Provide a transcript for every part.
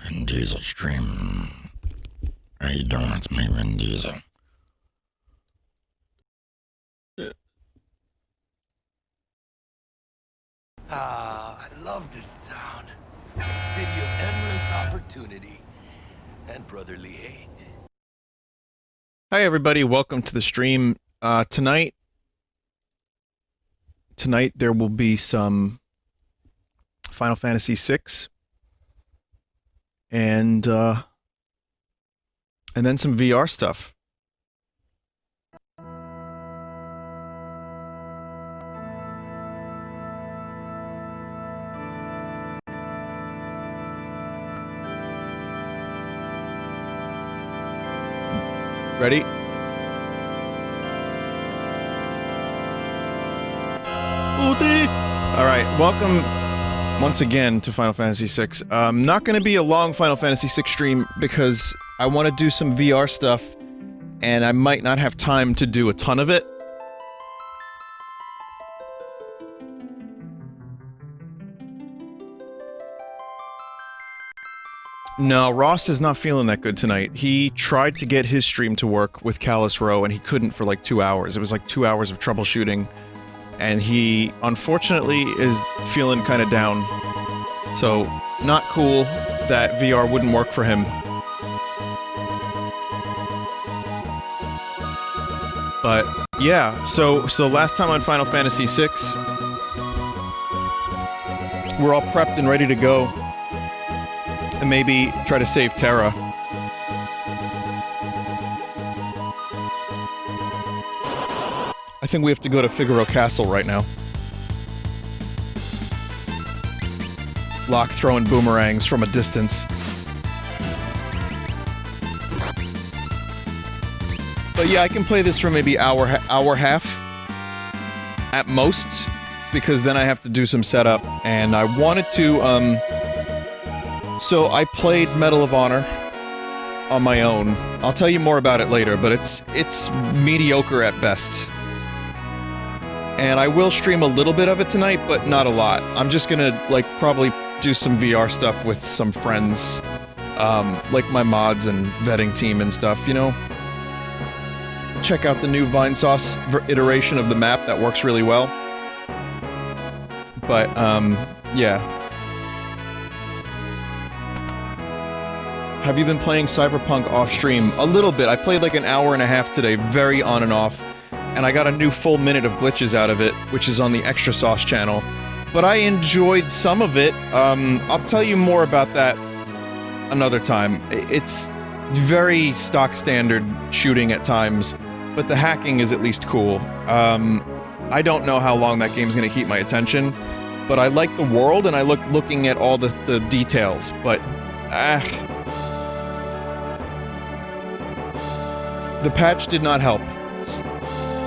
Vin Diesel stream. How you doing? It's me, Vin Diesel. I love this town. A city of endless opportunity and brotherly hate. Hi everybody, welcome to the stream. Tonight there will be some Final Fantasy VI and then some VR stuff. Ready? Alright, welcome once again to Final Fantasy VI. Not gonna be a long Final Fantasy VI stream because I want to do some VR stuff and I might not have time to do a ton of it. No, Ross is not feeling that good tonight. He tried to get his stream to work with Callus Row, and he couldn't for like 2 hours. It was like 2 hours of troubleshooting, and he, unfortunately, is feeling kind of down. So, not cool that VR wouldn't work for him. But, yeah, so last time on Final Fantasy VI, we're all prepped and ready to go. And maybe try to save Terra. I think we have to go to Figaro Castle right now. Locke throwing boomerangs from a distance. But yeah, I can play this for maybe hour half at most, because then I have to do some setup, and I wanted to, so I played Medal of Honor on my own. I'll tell you more about it later, but it's mediocre at best. And I will stream a little bit of it tonight, but not a lot. I'm just gonna, like, probably do some VR stuff with some friends, like my mods and vetting team and stuff, you know? Check out the new Vinesauce iteration of the map, that works really well. But, yeah. Have you been playing Cyberpunk off-stream? A little bit. I played like an hour and a half today, very on and off, and I got a new full minute of glitches out of it, which is on the Extra Sauce channel. But I enjoyed some of it. I'll tell you more about that another time. It's very stock standard shooting at times, but the hacking is at least cool. I don't know how long that game's gonna keep my attention, but I like the world and I looking at all the details, but the patch did not help.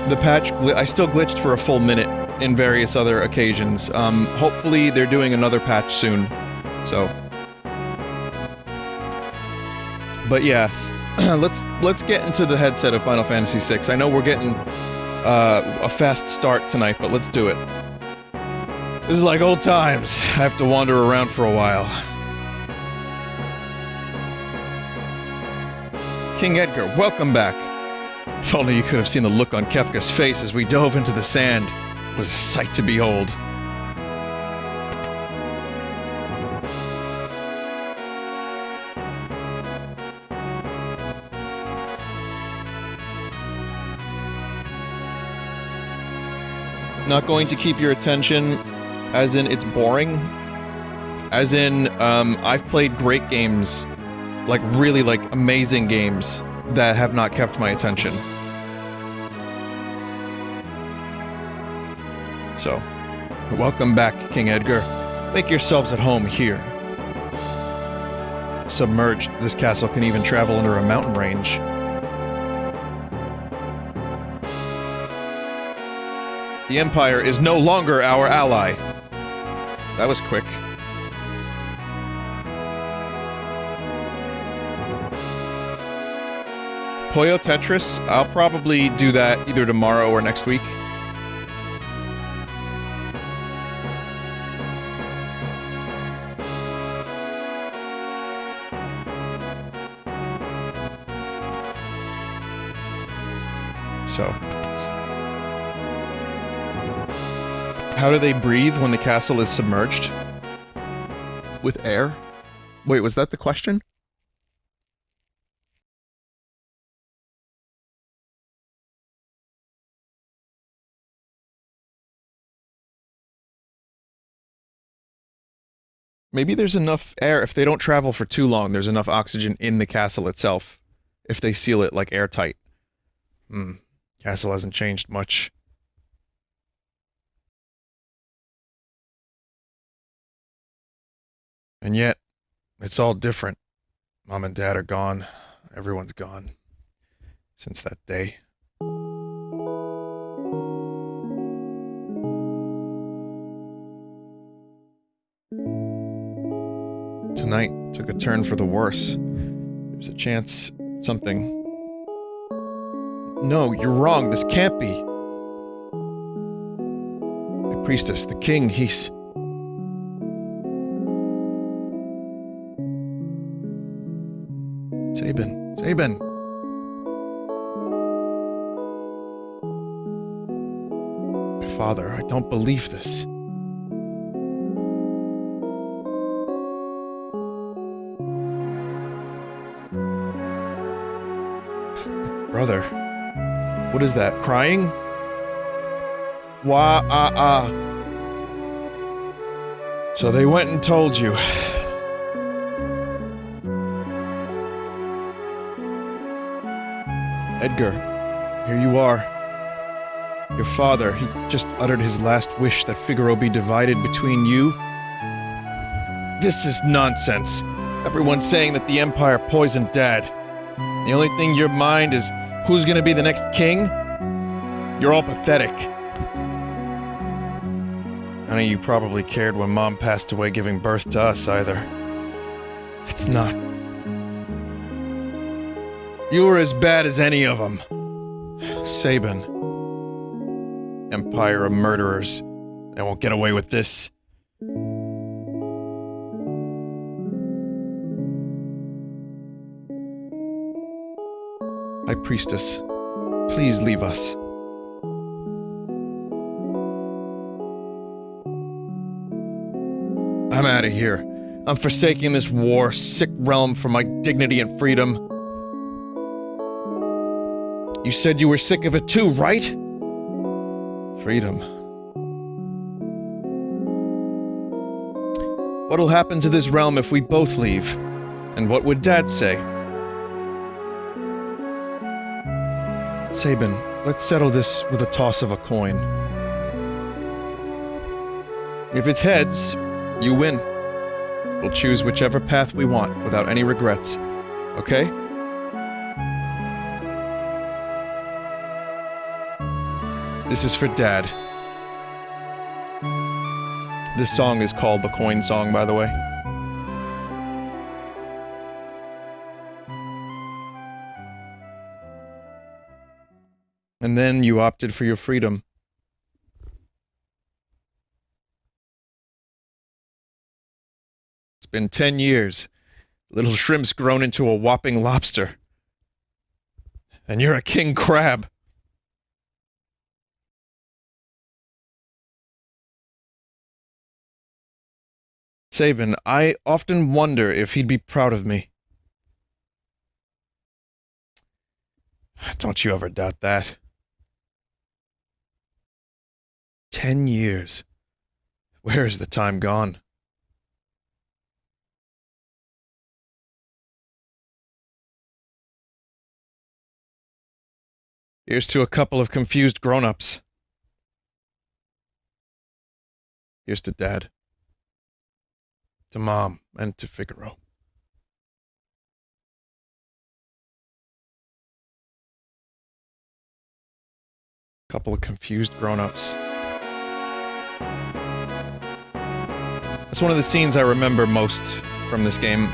The patch, I still glitched for a full minute in various other occasions. Hopefully they're doing another patch soon, so. But yeah, let's get into the headset of Final Fantasy VI. I know we're getting a fast start tonight, but let's do it. This is like old times. I have to wander around for a while. King Edgar, welcome back. If only you could have seen the look on Kefka's face as we dove into the sand. It was a sight to behold. Not going to keep your attention, as in it's boring. As in, I've played great games, like really like amazing games, that have not kept my attention. So, welcome back, King Edgar. Make yourselves at home here. Submerged, this castle can even travel under a mountain range. The Empire is no longer our ally. That was quick. Puyo Tetris, I'll probably do that either tomorrow or next week. How do they breathe when the castle is submerged? With air? Wait, was that the question? Maybe there's enough air, if they don't travel for too long, there's enough oxygen in the castle itself. If they seal it, like, airtight. Castle hasn't changed much. And yet, it's all different. Mom and Dad are gone. Everyone's gone. Since that day. Tonight took a turn for the worse. There's a chance something... No, you're wrong. This can't be. The priestess, the king, he's... Sabin. My father, I don't believe this. Brother, what is that? Crying? So they went and told you. Edgar, here you are. Your father, he just uttered his last wish that Figaro be divided between you. This is nonsense. Everyone's saying that the Empire poisoned Dad. The only thing in your mind is who's gonna be the next king? You're all pathetic. None of you probably cared when Mom passed away giving birth to us, either. It's not. You were as bad as any of them. Sabin. Empire of murderers. They won't get away with this. High Priestess, please leave us. I'm out of here. I'm forsaking this war-sick realm for my dignity and freedom. You said you were sick of it too, right? Freedom. What'll happen to this realm if we both leave? And what would Dad say? Sabin, let's settle this with a toss of a coin. If it's heads, you win. We'll choose whichever path we want without any regrets. Okay? This is for Dad. This song is called the Coin Song, by the way. And then you opted for your freedom. It's been 10 years. Little shrimp's grown into a whopping lobster. And you're a king crab. Sabin, I often wonder if he'd be proud of me. Don't you ever doubt that. 10 years. Where is the time gone? Here's to a couple of confused grown-ups. Here's to Dad. To Mom, and to Figaro. Couple of confused grown-ups. That's one of the scenes I remember most from this game.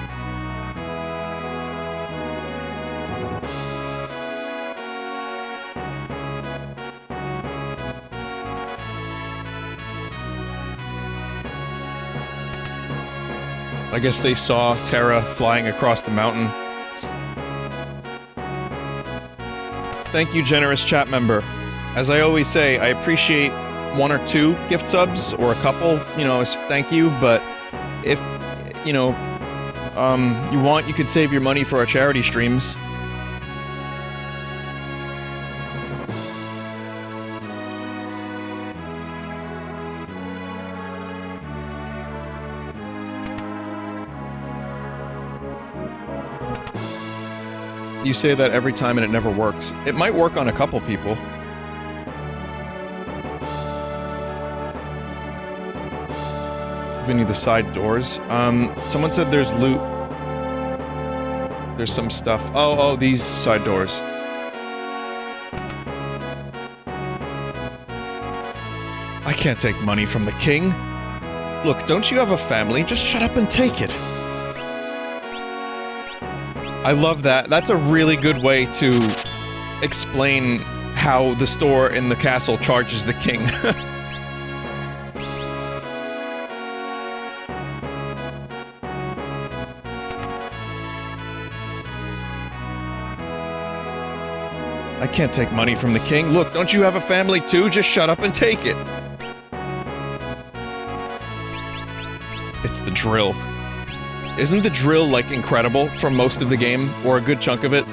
I guess they saw Terra flying across the mountain. Thank you, generous chat member. As I always say, I appreciate 1 or 2 gift subs, or a couple, you know, as thank you, but if, you know, you want, you could save your money for our charity streams. You say that every time and it never works. It might work on a couple people. Vinny, the side doors. Someone said there's loot. There's some stuff. Oh, these side doors. I can't take money from the king. Look, don't you have a family? Just shut up and take it. I love that. That's a really good way to explain how the store in the castle charges the king. I can't take money from the king. Look, don't you have a family too? Just shut up and take it. It's the drill. Isn't the drill, like, incredible for most of the game, or a good chunk of it?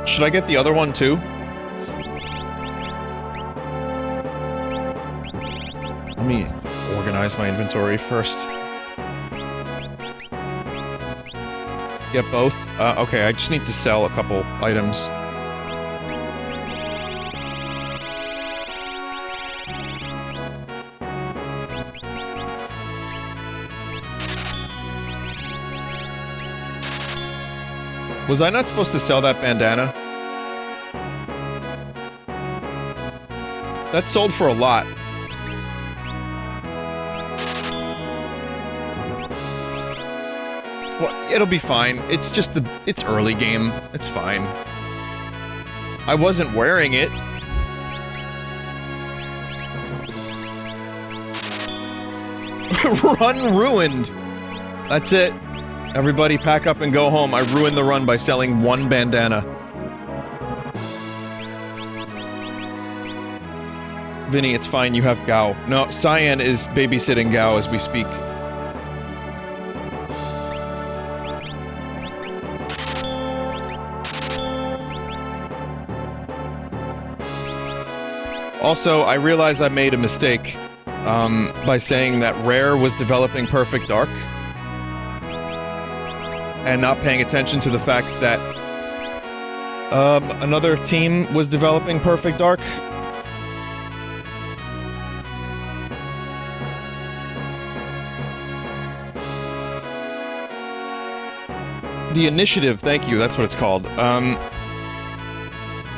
Should I get the other one too? Let me organize my inventory first. Get both? Okay, I just need to sell a couple items. Was I not supposed to sell that bandana? That sold for a lot. Well, it'll be fine. It's just it's early game. It's fine. I wasn't wearing it. Run ruined. That's it. Everybody pack up and go home. I ruined the run by selling one bandana. Vinny, it's fine. You have Gao. No, Cyan is babysitting Gao as we speak. Also, I realized I made a mistake by saying that Rare was developing Perfect Dark and not paying attention to the fact that another team was developing Perfect Dark. The Initiative, thank you, that's what it's called.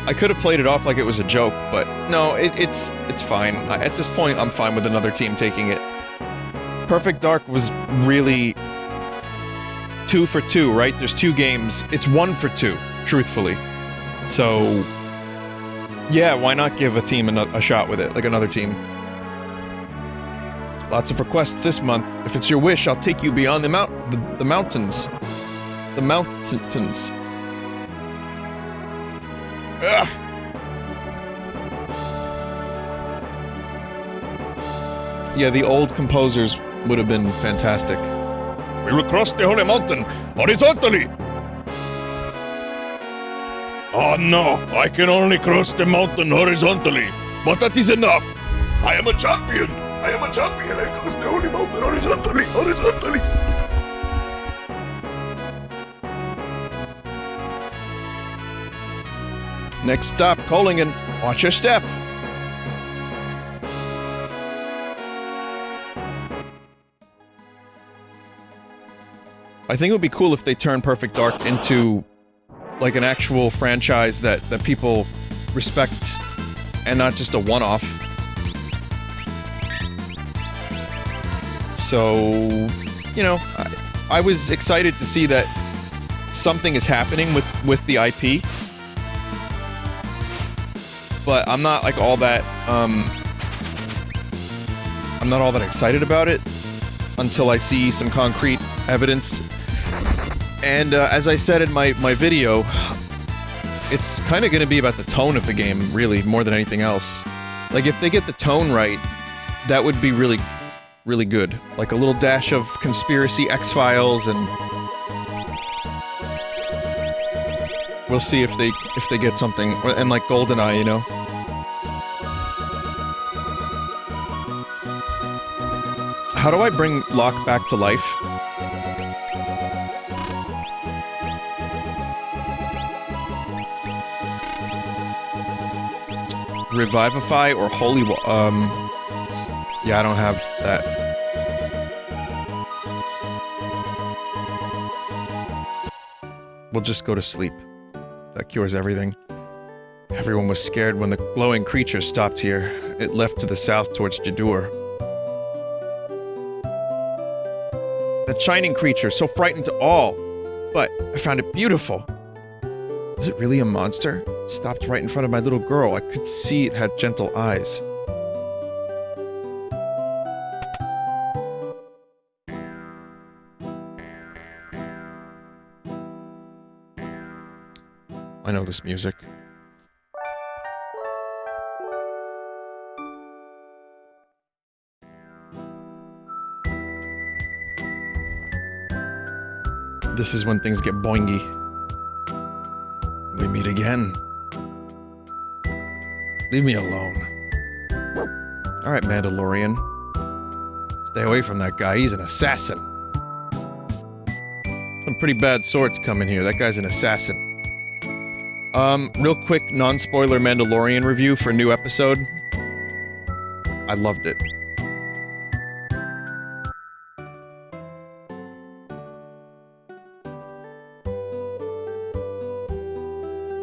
I could have played it off like it was a joke, but no, it's fine. At this point, I'm fine with another team taking it. Perfect Dark was really 2 for 2, right? There's 2 games. It's 1 for 2, truthfully. So, yeah, why not give a team a shot with it, like another team? Lots of requests this month. If it's your wish, I'll take you beyond the mountains. The mountains. Ugh. Yeah, the old composers would have been fantastic. We will cross the holy mountain horizontally! Oh no, I can only cross the mountain horizontally, but that is enough! I am a champion! I am a champion! I crossed the holy mountain horizontally! Next stop, Collingen. Watch your step. I think it would be cool if they turned Perfect Dark into, like, an actual franchise that people respect, and not just a one-off. So, you know, I was excited to see that something is happening with the IP. but I'm not like all that, I'm not all that excited about it until I see some concrete evidence. And as I said in my video, it's kind of going to be about the tone of the game, really, more than anything else. Like, if they get the tone right, that would be really, really good. Like a little dash of conspiracy X-Files, and we'll see if they get something, and like GoldenEye, you know. How do I bring Locke back to life? Revivify or Holy yeah, I don't have that. We'll just go to sleep. That cures everything. Everyone was scared when the glowing creature stopped here. It left to the south towards Jadur. That shining creature, so frightened to all. But I found it beautiful. Was it really a monster? It stopped right in front of my little girl. I could see it had gentle eyes. I know this music. This is when things get boingy. We meet again. Leave me alone. Alright, Mandalorian. Stay away from that guy, he's an assassin. Some pretty bad swords coming here, that guy's an assassin. Real quick, non-spoiler Mandalorian review for a new episode. I loved it.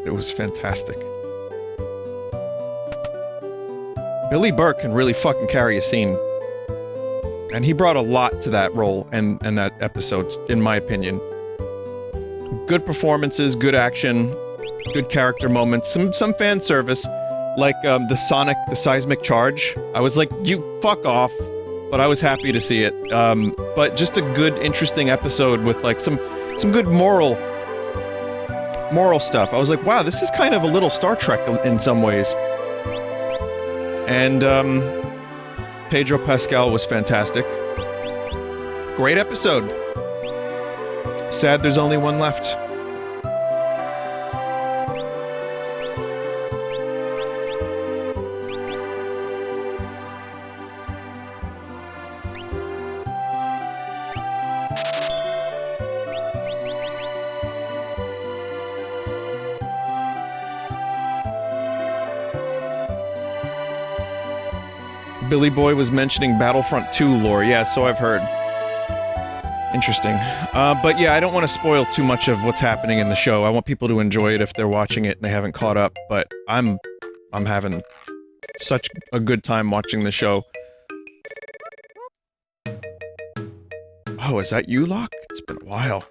It was fantastic. Billy Burke can really fucking carry a scene. And he brought a lot to that role and that episode, in my opinion. Good performances, good action, good character moments, some fan service, like the seismic charge. I was like, you fuck off, but I was happy to see it. But just a good, interesting episode with like some good moral stuff. I was like, wow, this is kind of a little Star Trek in some ways. And Pedro Pascal was fantastic. Great episode. Sad there's only one left. Billy Boy was mentioning Battlefront 2 lore. Yeah, so I've heard. Interesting. But yeah, I don't want to spoil too much of what's happening in the show. I want people to enjoy it if they're watching it and they haven't caught up, but I'm having such a good time watching the show. Oh, is that you, Locke? It's been a while.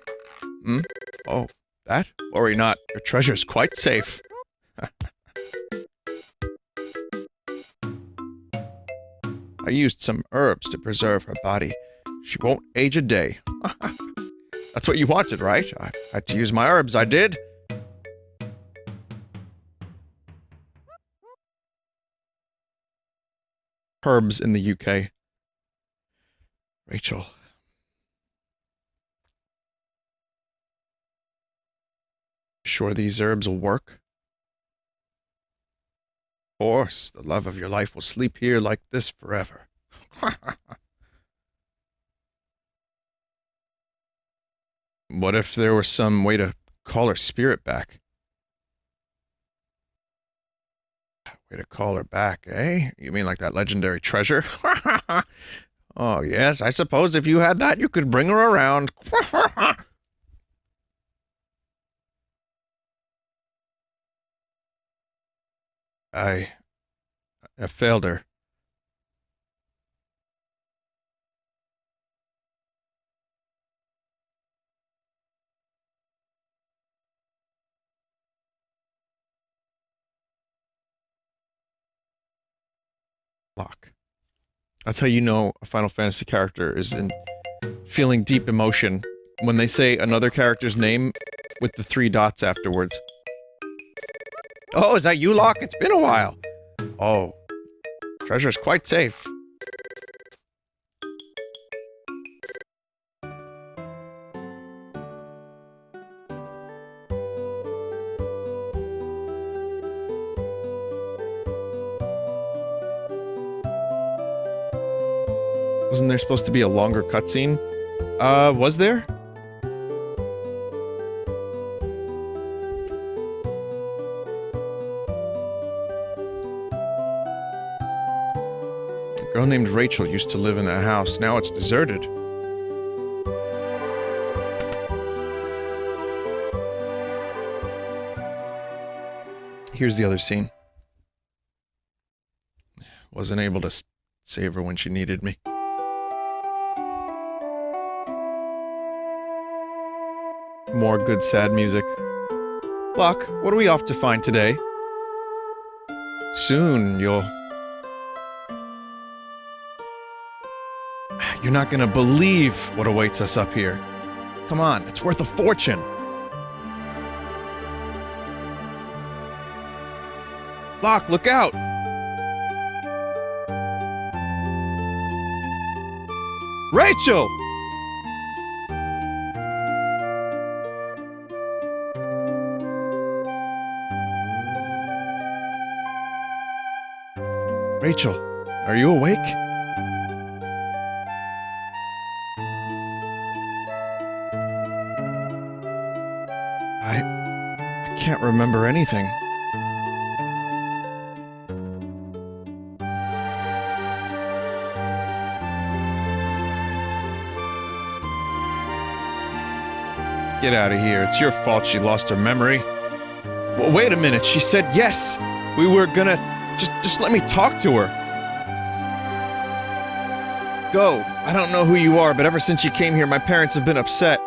Hmm? Oh, that? Worry not. Your treasure's quite safe. I used some herbs to preserve her body. She won't age a day. That's what you wanted, right? I had to use my herbs, I did. Herbs in the UK. Rachel. Sure these herbs will work? Of course, the love of your life will sleep here like this forever. What if there was some way to call her spirit back? Way to call her back, eh? You mean like that legendary treasure? Oh, yes, I suppose if you had that, you could bring her around. I failed her. Locke. That's how you know a Final Fantasy character is feeling deep emotion when they say another character's name with the 3 dots afterwards. Oh, is that you, Locke? It's been a while. Oh, treasure's quite safe. Wasn't there supposed to be a longer cutscene? Was there? A girl named Rachel used to live in that house. Now it's deserted. Here's the other scene. Wasn't able to save her when she needed me. More good sad music. Locke, what are we off to find today? Soon, you're not gonna believe what awaits us up here. Come on, it's worth a fortune. Locke, look out! Rachel! Rachel, are you awake? I can't remember anything. Get out of here. It's your fault she lost her memory. Well, wait a minute. She said yes. We were gonna... Just let me talk to her. Go. I don't know who you are, but ever since you came here, my parents have been upset.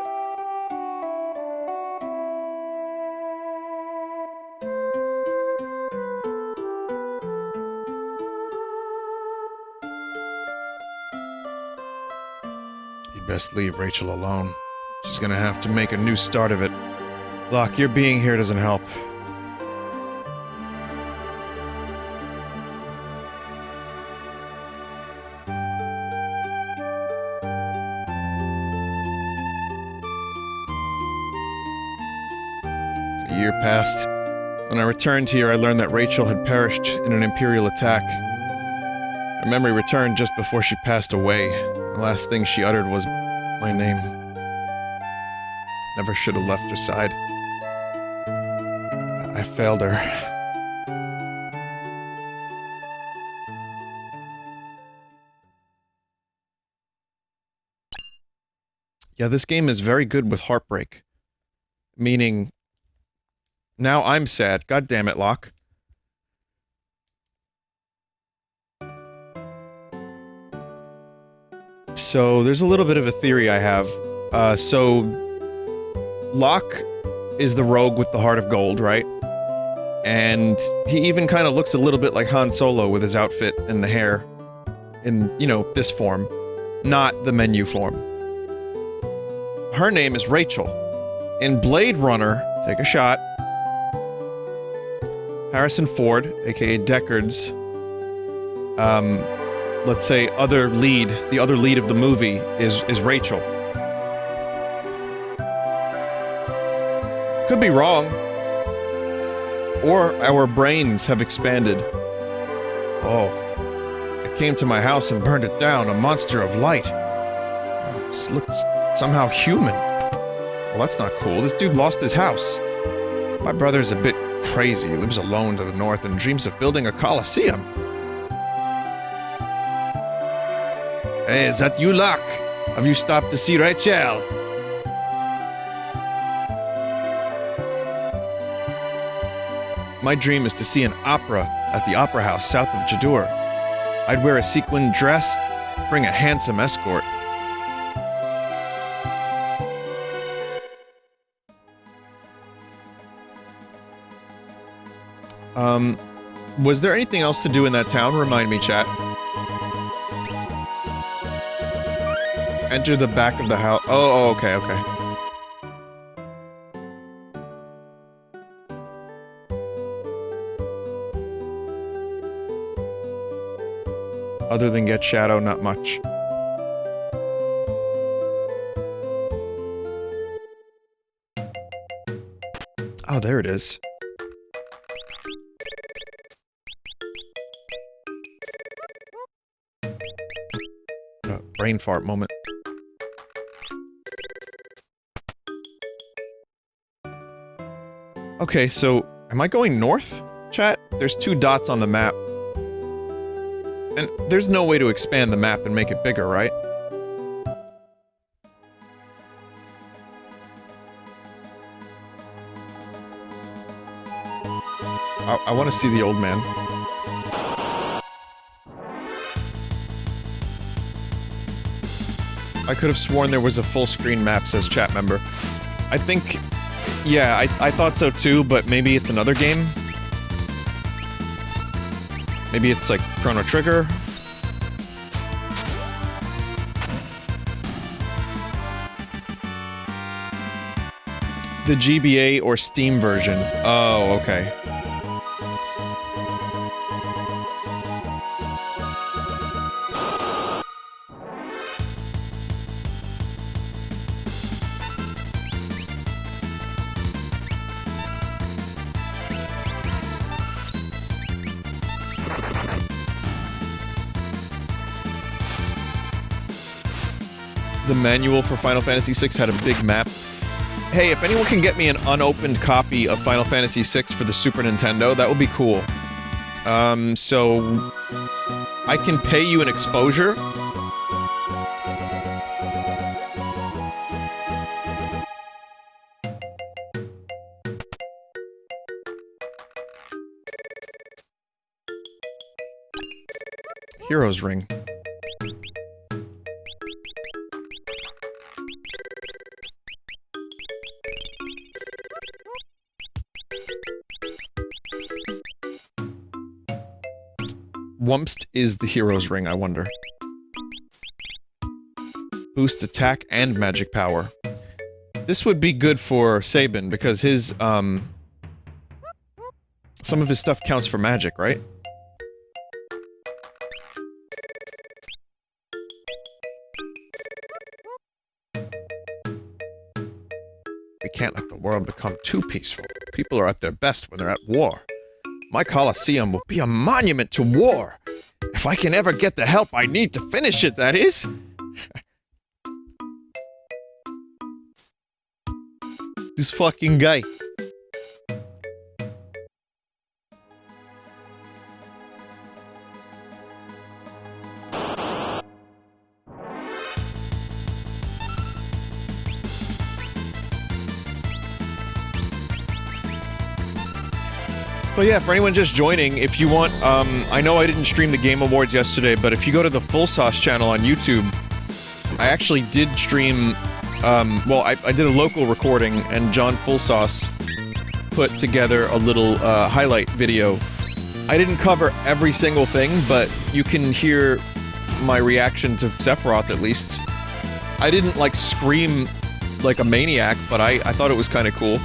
You'd best leave Rachel alone. She's gonna have to make a new start of it. Locke, your being here doesn't help. A year passed. When I returned here, I learned that Rachel had perished in an Imperial attack. Her memory returned just before she passed away. The last thing she uttered was my name. Never should have left her side. I failed her. Yeah, this game is very good with heartbreak. Meaning, now I'm sad. God damn it, Locke. So, there's a little bit of a theory I have. So, Locke is the rogue with the heart of gold, right? And he even kind of looks a little bit like Han Solo with his outfit and the hair. In, you know, this form. Not the menu form. Her name is Rachel. In Blade Runner, take a shot. Harrison Ford, aka Deckard's, let's say, the other lead of the movie is Rachel. Could be wrong. Or our brains have expanded. Oh. It came to my house and burned it down, a monster of light. This looks somehow human. Well, that's not cool. This dude lost his house. My brother's a bit crazy. He lives alone to the north and dreams of building a coliseum. Hey, is that you, Locke? Have you stopped to see Rachel? My dream is to see an opera at the Opera House south of Jadur. I'd wear a sequin dress, bring a handsome escort. Was there anything else to do in that town? Remind me, chat. Enter the back of the house. Oh, okay, okay. Other than get shadow, not much. Oh, there it is. Brain fart moment. Okay, so am I going north, chat? There's 2 dots on the map. And there's no way to expand the map and make it bigger, right? I want to see the old man. I could have sworn there was a full screen map, says chat member. I think... yeah, I thought so too, but maybe it's another game? Maybe it's like Chrono Trigger? The GBA or Steam version. Oh, okay. The manual for Final Fantasy VI had a big map. Hey, if anyone can get me an unopened copy of Final Fantasy VI for the Super Nintendo, that would be cool. So... I can pay you an exposure? Hero's Ring. Wumpst is the hero's ring, I wonder. Boost attack and magic power. This would be good for Sabin, because his, some of his stuff counts for magic, right? We can't let the world become too peaceful. People are at their best when they're at war. My Colosseum will be a monument to war! If I can ever get the help I need to finish it, that is! This fucking guy. But yeah, for anyone just joining, if you want, I know I didn't stream the Game Awards yesterday, but if you go to the Vinesauce channel on YouTube, I actually did stream, well, I did a local recording, and John Vinesauce put together a little, highlight video. I didn't cover every single thing, but you can hear my reaction to Sephiroth, at least. I didn't, like, scream like a maniac, but I thought it was kinda cool.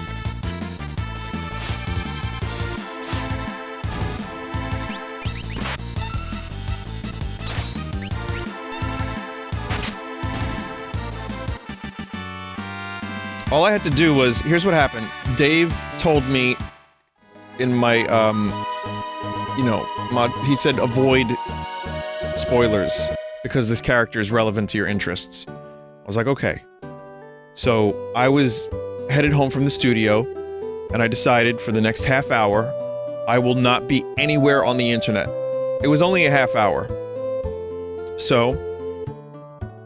All I had to do was, here's what happened. Dave told me in my, you know, he said avoid spoilers because this character is relevant to your interests. I was like, okay. So, I was headed home from the studio, and I decided for the next half hour, I will not be anywhere on the internet. It was only a half hour. So,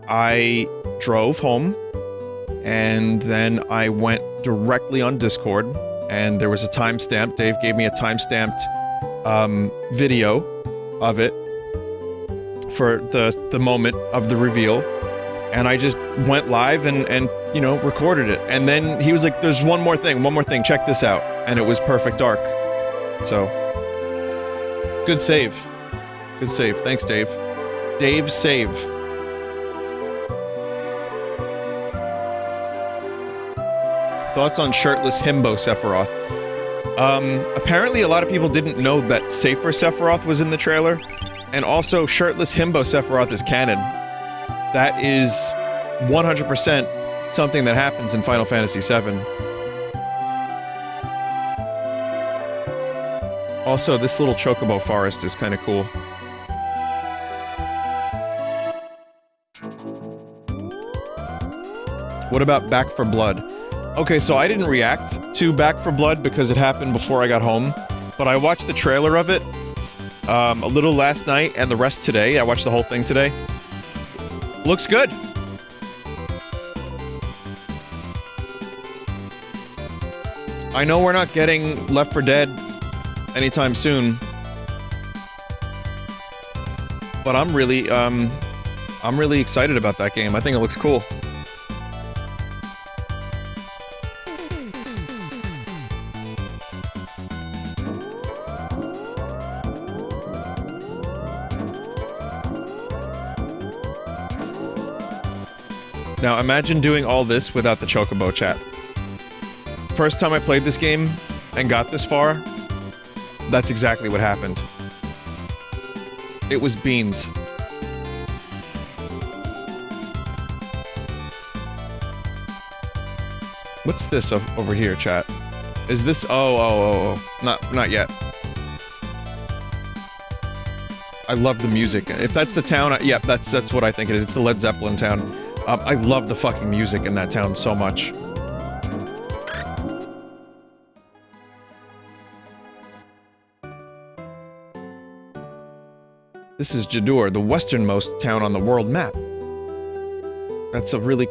I drove home, and then I went directly on Discord, and there was a timestamp. Dave gave me a timestamped video of it for the moment of the reveal, and I just went live and you know, recorded it. And then he was like, there's one more thing, check this out. And it was Perfect Dark. So, good save. Good save. Thanks, Dave. Dave save. Thoughts on shirtless himbo Sephiroth? Apparently a lot of people didn't know that Safer Sephiroth was in the trailer, and also shirtless himbo Sephiroth is canon. That is 100% something that happens in Final Fantasy VII. Also, this little chocobo forest is kind of cool. What about Back for Blood? Okay, so I didn't react to Back for Blood because it happened before I got home, but I watched the trailer of it a little last night and the rest today. I watched the whole thing today. Looks good. I know we're not getting Left 4 Dead anytime soon, but I'm really excited about that game. I think it looks cool. Now imagine doing all this without the chocobo chat. First time I played this game and got this far, that's exactly what happened. It was beans. What's this over here, chat? Is this— oh. Not yet. I love the music. If that's the town, yeah, that's what I think it is. It's the Led Zeppelin town. I love the fucking music in that town so much. This is Jadur, the westernmost town on the world map. That's a really...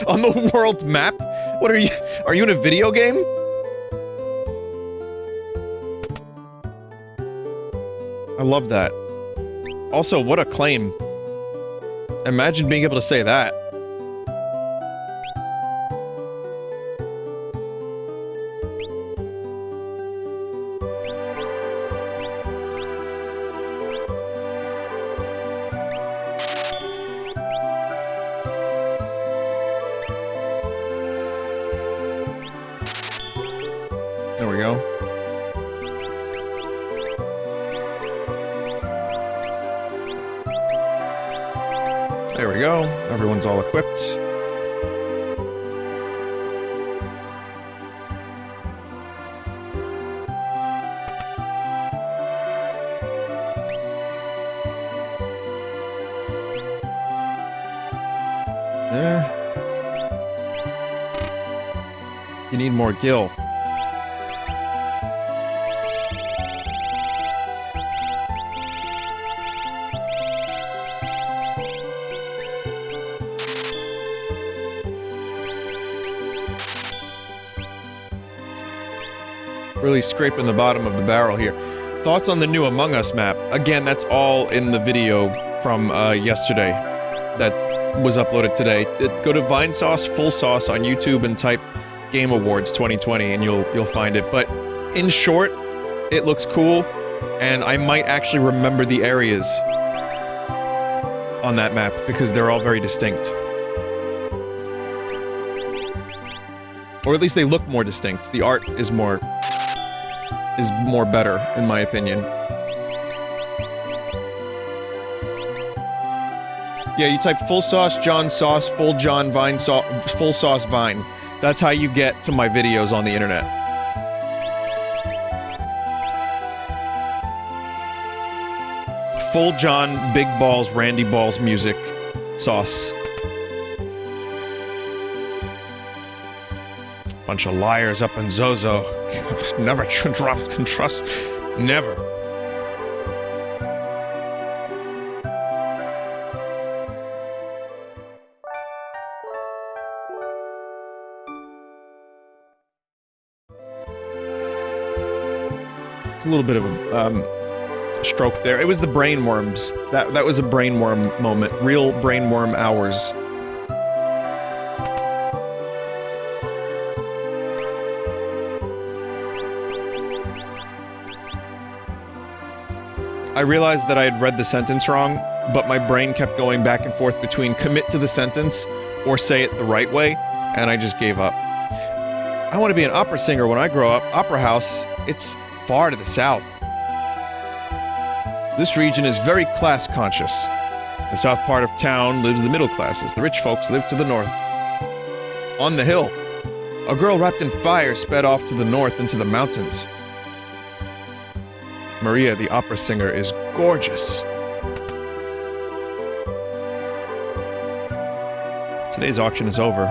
on the world map? What are you— are you in a video game? I love that. Also, what a claim. Imagine being able to say that. There we go. There we go. Everyone's all equipped. You need more gil. Really scraping the bottom of the barrel here. Thoughts on the new Among Us map? Again, that's all in the video from yesterday that was uploaded today. Go to Vinesauce Full Sauce on YouTube and type Game Awards 2020 and you'll find it. But in short, it looks cool, and I might actually remember the areas on that map because they're all very distinct. Or at least they look more distinct. The art is more better, in my opinion. Yeah, you type Full Sauce, John Sauce, Full John Vine Sauce, Full Sauce Vine. That's how you get to my videos on the internet. Full John, Big Balls, Randy Balls music sauce. Bunch of liars up in Zozo. Never trust. Never. It's a little bit of a stroke there. It was the brainworms. That was a brainworm moment. Real brainworm hours. I realized that I had read the sentence wrong, but my brain kept going back and forth between commit to the sentence or say it the right way, and I just gave up. I want to be an opera singer when I grow up. Opera house, it's far to the south. This region is very class conscious. The south part of town lives the middle classes. The rich folks live to the north. On the hill, a girl wrapped in fire sped off to the north into the mountains. Maria, the opera singer, is gorgeous. Today's auction is over.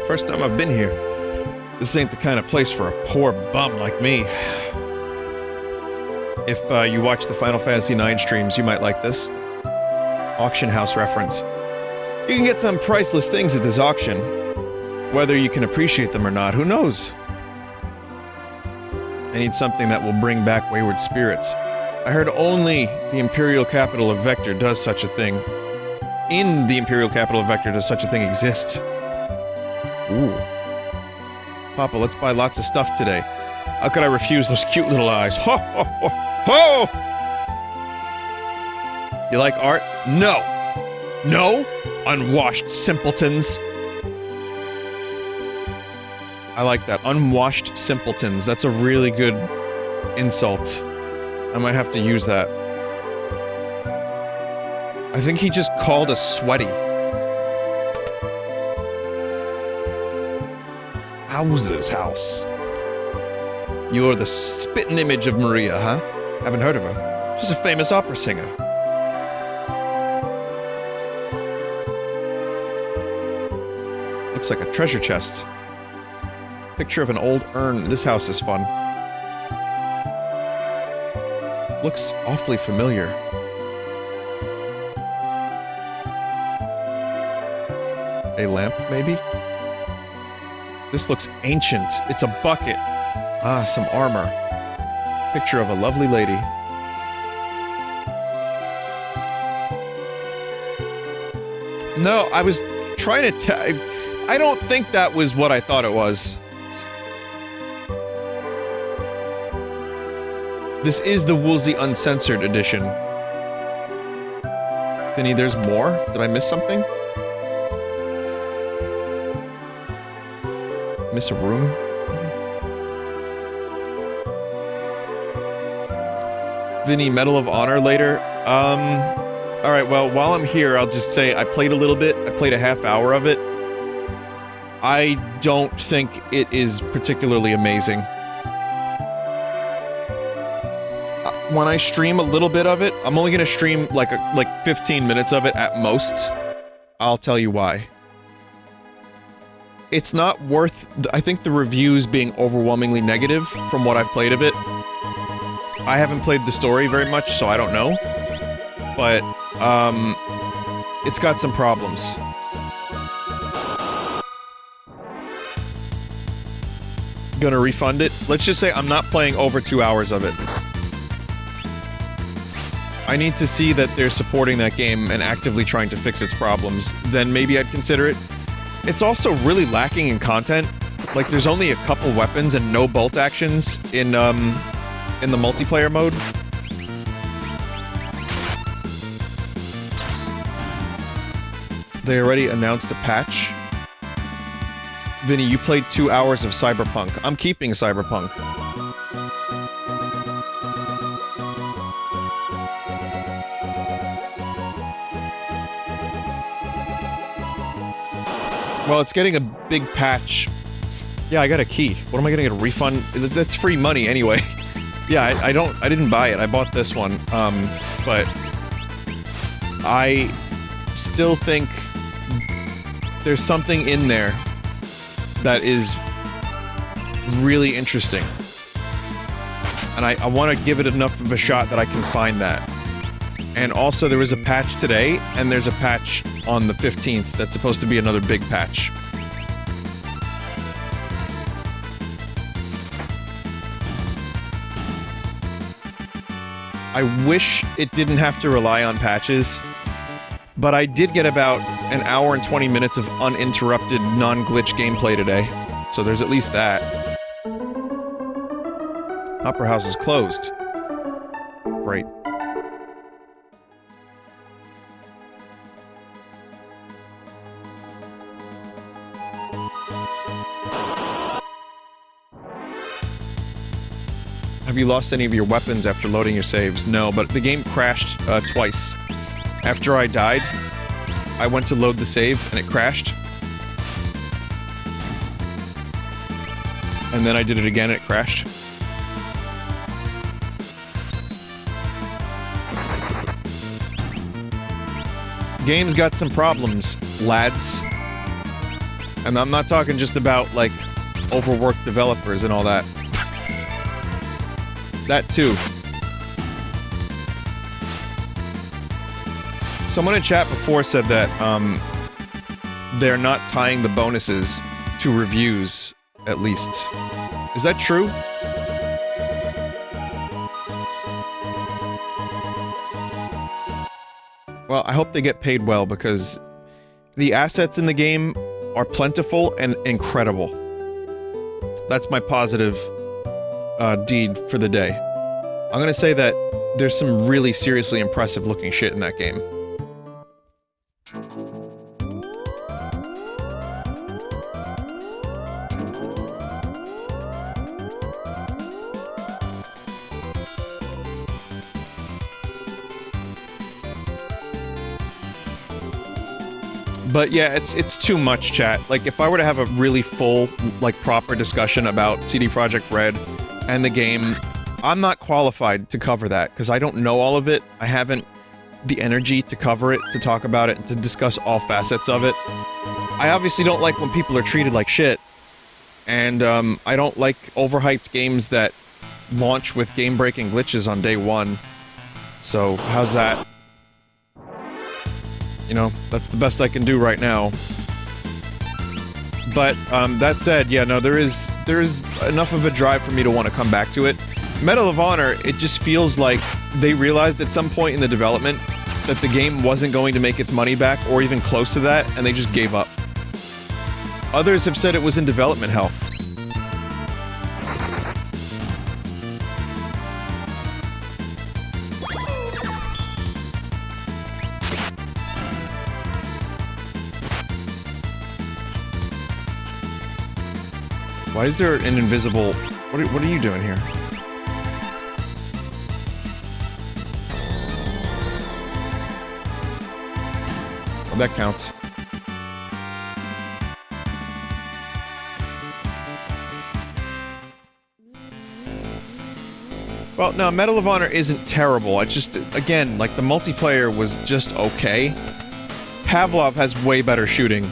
First time I've been here. This ain't the kind of place for a poor bum like me. If you watch the Final Fantasy IX streams, you might like this. Auction house reference. You can get some priceless things at this auction. Whether you can appreciate them or not, who knows? I need something that will bring back wayward spirits. I heard only the Imperial capital of Vector does such a thing. In the Imperial capital of Vector does such a thing exist. Ooh. Papa, let's buy lots of stuff today. How could I refuse those cute little eyes? Ho, ho, ho, ho! You like art? No! No? Unwashed simpletons. I like that. Unwashed simpletons. That's a really good insult. I might have to use that. I think he just called us sweaty. House's house. You're the spitting image of Maria, huh? Haven't heard of her. She's a famous opera singer. Looks like a treasure chest. Picture of an old urn. This house is fun. Looks awfully familiar. A lamp, maybe? This looks ancient. It's a bucket. Ah, some armor. Picture of a lovely lady. No, I was trying to I don't think that was what I thought it was. This is the Woolsey Uncensored edition. Vinny, there's more? Did I miss something? Miss a room? Vinny, Medal of Honor later? Alright, well, while I'm here, I'll just say I played a little bit. I played a half hour of it. I don't think it is particularly amazing. When I stream a little bit of it, I'm only gonna stream like 15 minutes of it at most. I'll tell you why. It's not worth, I think, the reviews being overwhelmingly negative from what I've played of it. I haven't played the story very much, so I don't know. But, it's got some problems. Gonna refund it? Let's just say I'm not playing over 2 hours of it. I need to see that they're supporting that game and actively trying to fix its problems. Then maybe I'd consider it. It's also really lacking in content. Like, there's only a couple weapons and no bolt actions in the multiplayer mode. They already announced a patch. Vinny, you played 2 hours of Cyberpunk. I'm keeping Cyberpunk. Well, it's getting a big patch. Yeah, I got a key. What am I gonna get, a refund? That's free money anyway. Yeah, I didn't buy it. I bought this one. But I still think there's something in there that is really interesting. And I want to give it enough of a shot that I can find that. And also, there was a patch today, and there's a patch on the 15th that's supposed to be another big patch. I wish it didn't have to rely on patches, but I did get about an hour and 20 minutes of uninterrupted, non-glitch gameplay today, so there's at least that. Opera House is closed. Great. Have you lost any of your weapons after loading your saves? No, but the game crashed twice. After I died, I went to load the save and it crashed. And then I did it again and it crashed. Game's got some problems, lads. And I'm not talking just about, like, overworked developers and all that. That too. Someone in chat before said that, they're not tying the bonuses to reviews, at least. Is that true? Well, I hope they get paid well, because the assets in the game are plentiful and incredible. That's my positive deed for the day. I'm gonna say that there's some really seriously impressive looking shit in that game. But yeah, it's too much, chat. Like, if I were to have a really full, like, proper discussion about CD Projekt Red and the game, I'm not qualified to cover that, because I don't know all of it. I haven't the energy to cover it, to talk about it, and to discuss all facets of it. I obviously don't like when people are treated like shit, and I don't like overhyped games that launch with game-breaking glitches on day one. So, how's that? You know, that's the best I can do right now. But, that said, yeah, no, there is enough of a drive for me to want to come back to it. Medal of Honor, it just feels like they realized at some point in the development that the game wasn't going to make its money back, or even close to that, and they just gave up. Others have said it was in development hell. Why is there an invisible... What are you doing here? Oh, that counts. Well, no, Medal of Honor isn't terrible. I just, again, like, the multiplayer was just okay. Pavlov has way better shooting.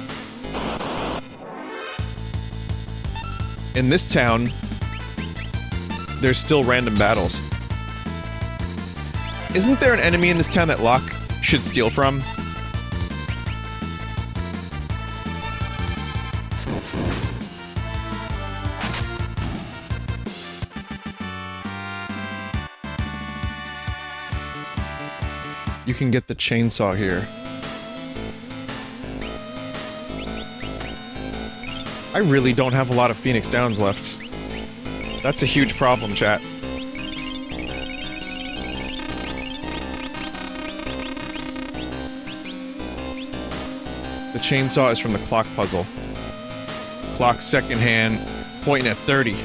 In this town, there's still random battles. Isn't there an enemy in this town that Locke should steal from? You can get the chainsaw here. I really don't have a lot of Phoenix Downs left. That's a huge problem, chat. The chainsaw is from the clock puzzle. Clock second hand, pointing at 30.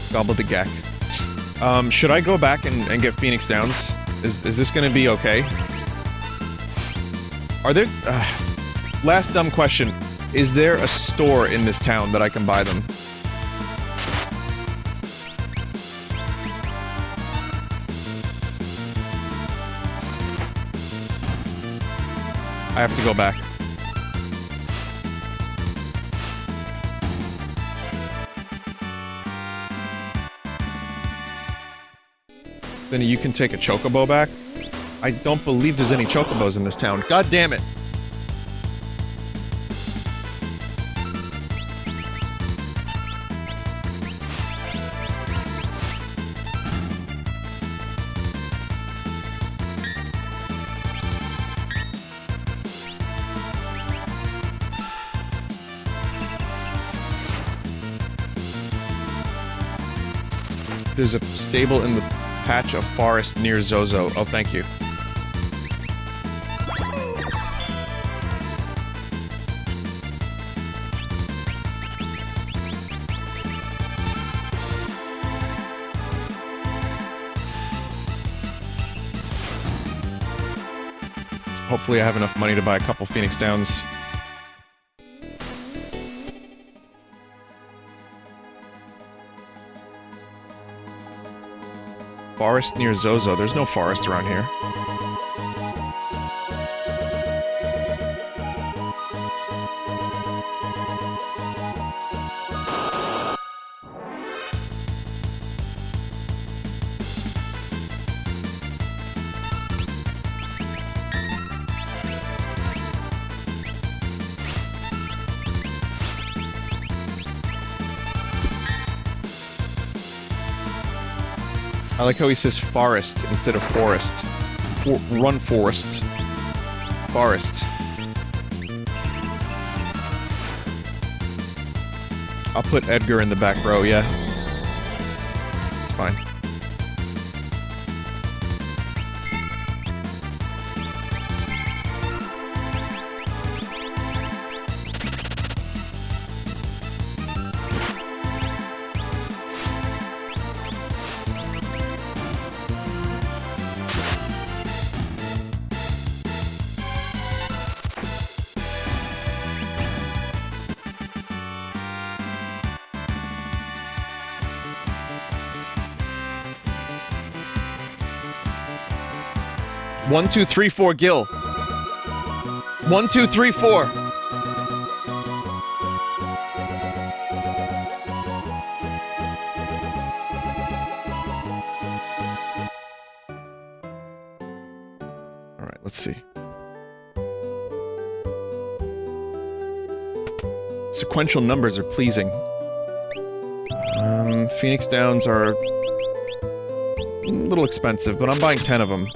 Gobbledygook. Should I go back and get Phoenix Downs? Is this gonna be okay? Are there... last dumb question. Is there a store in this town that I can buy them? I have to go back. Vinny, you can take a chocobo back? I don't believe there's any chocobos in this town. God damn it! There's a stable in the patch of forest near Zozo. Oh, thank you. hopefully I have enough money to buy a couple Phoenix Downs. Forest near Zozo. There's no forest around here. I like how he says forest instead of forest. Run forest. Forest. I'll put Edgar in the back row, yeah. It's fine. One, two, three, four, Gil. 1, 2, 3, 4. Alright, let's see. Sequential numbers are pleasing. Phoenix Downs are a little expensive, but I'm buying 10 of them.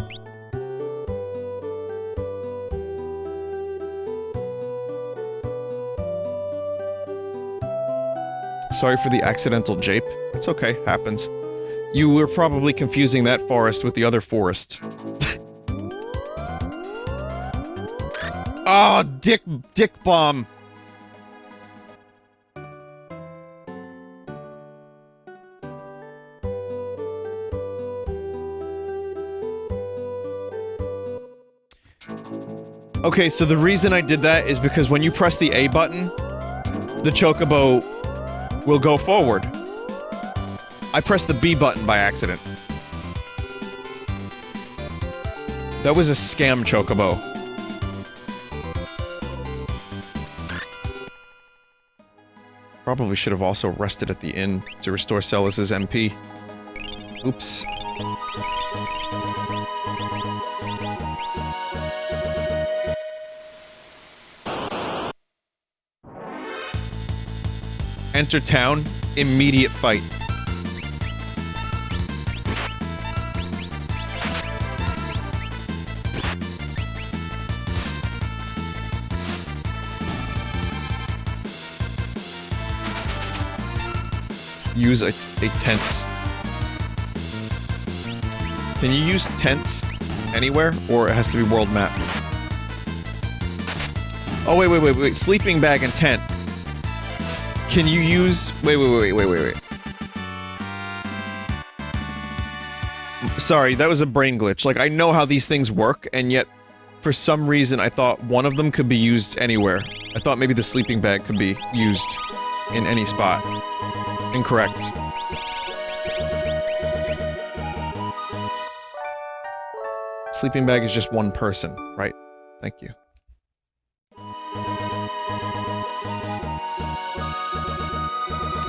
Sorry for the accidental jape. It's okay, happens. You were probably confusing that forest with the other forest. Oh, dick bomb. Okay, so the reason I did that is because when you press the A button, the chocobo will go forward. I pressed the B button by accident. That was a scam chocobo. Probably should have also rested at the inn to restore Celis's MP. Oops. Enter town, immediate fight. Use a tent. Can you use tents anywhere, or it has to be world map? Oh, wait. Sleeping bag and tent. Can you use... Wait. Sorry, that was a brain glitch. Like, I know how these things work, and yet, for some reason, I thought one of them could be used anywhere. I thought maybe the sleeping bag could be used in any spot. Incorrect. Sleeping bag is just one person, right? Thank you.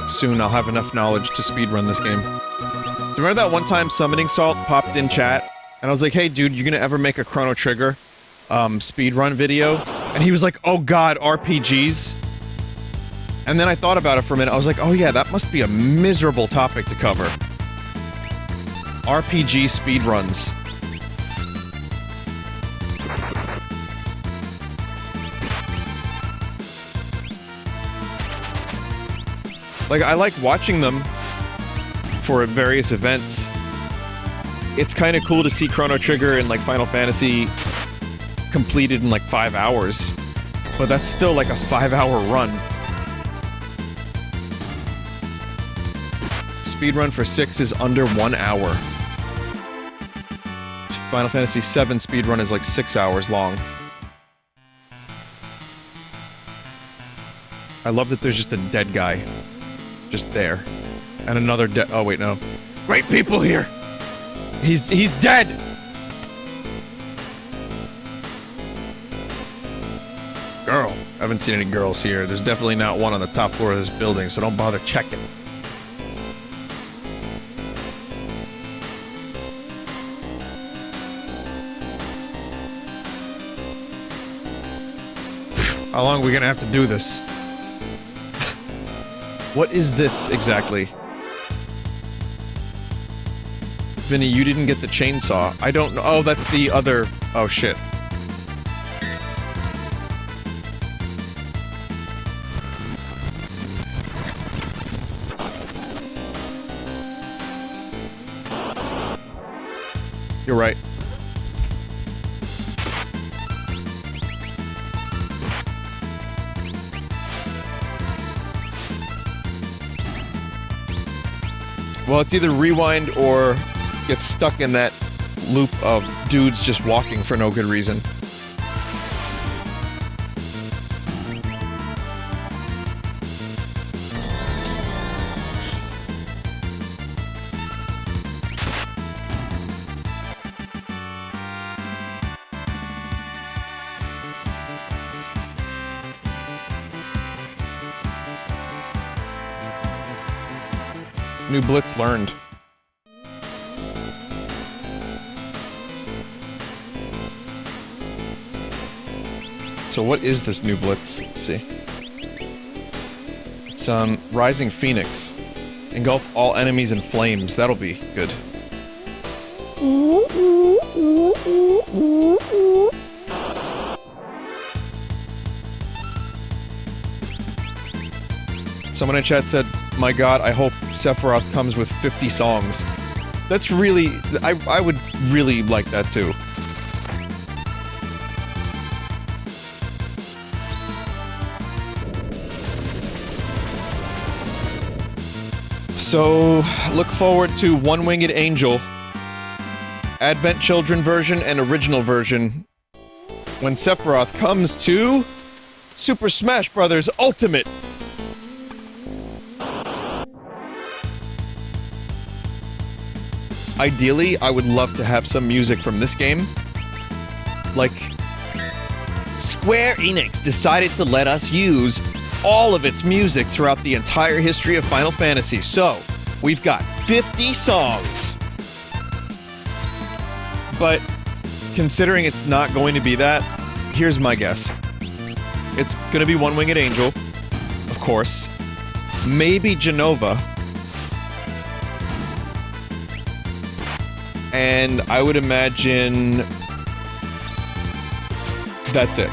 Soon I'll have enough knowledge to speedrun this game. Do you remember that one time Summoning Salt popped in chat? And I was like, hey dude, you gonna ever make a Chrono Trigger speedrun video? And he was like, oh god, RPGs? And then I thought about it for a minute, I was like, oh yeah, that must be a miserable topic to cover. RPG speedruns. Like, I like watching them for various events. It's kind of cool to see Chrono Trigger and, like, Final Fantasy completed in, like, 5 hours. But that's still, like, a 5-hour run. Speedrun for 6 is under 1 hour. Final Fantasy VII speedrun is, like, 6 hours long. I love that there's just a dead guy. Just there. And another dead- oh wait, no. Great people here! He's dead! Girl. I haven't seen any girls here. There's definitely not one on the top floor of this building, so don't bother checking. How long are we gonna have to do this? What is this exactly? Vinny, you didn't get the chainsaw. I don't know. Oh, that's the other... oh, shit. You're right. Well, it's either rewind or get stuck in that loop of dudes just walking for no good reason. New Blitz learned. So what is this new Blitz? Let's see. It's, Rising Phoenix. Engulf all enemies in flames. That'll be good. Someone in chat said, my god, I hope Sephiroth comes with 50 songs. That's really... I would really like that too. So, look forward to One Winged Angel, Advent Children version, and original version when Sephiroth comes to Super Smash Bros. Ultimate. Ideally, I would love to have some music from this game. Like, Square Enix decided to let us use all of its music throughout the entire history of Final Fantasy. So, we've got 50 songs. But, considering it's not going to be that, here's my guess. It's gonna be One Winged Angel, of course. Maybe Genova. And I would imagine... that's it.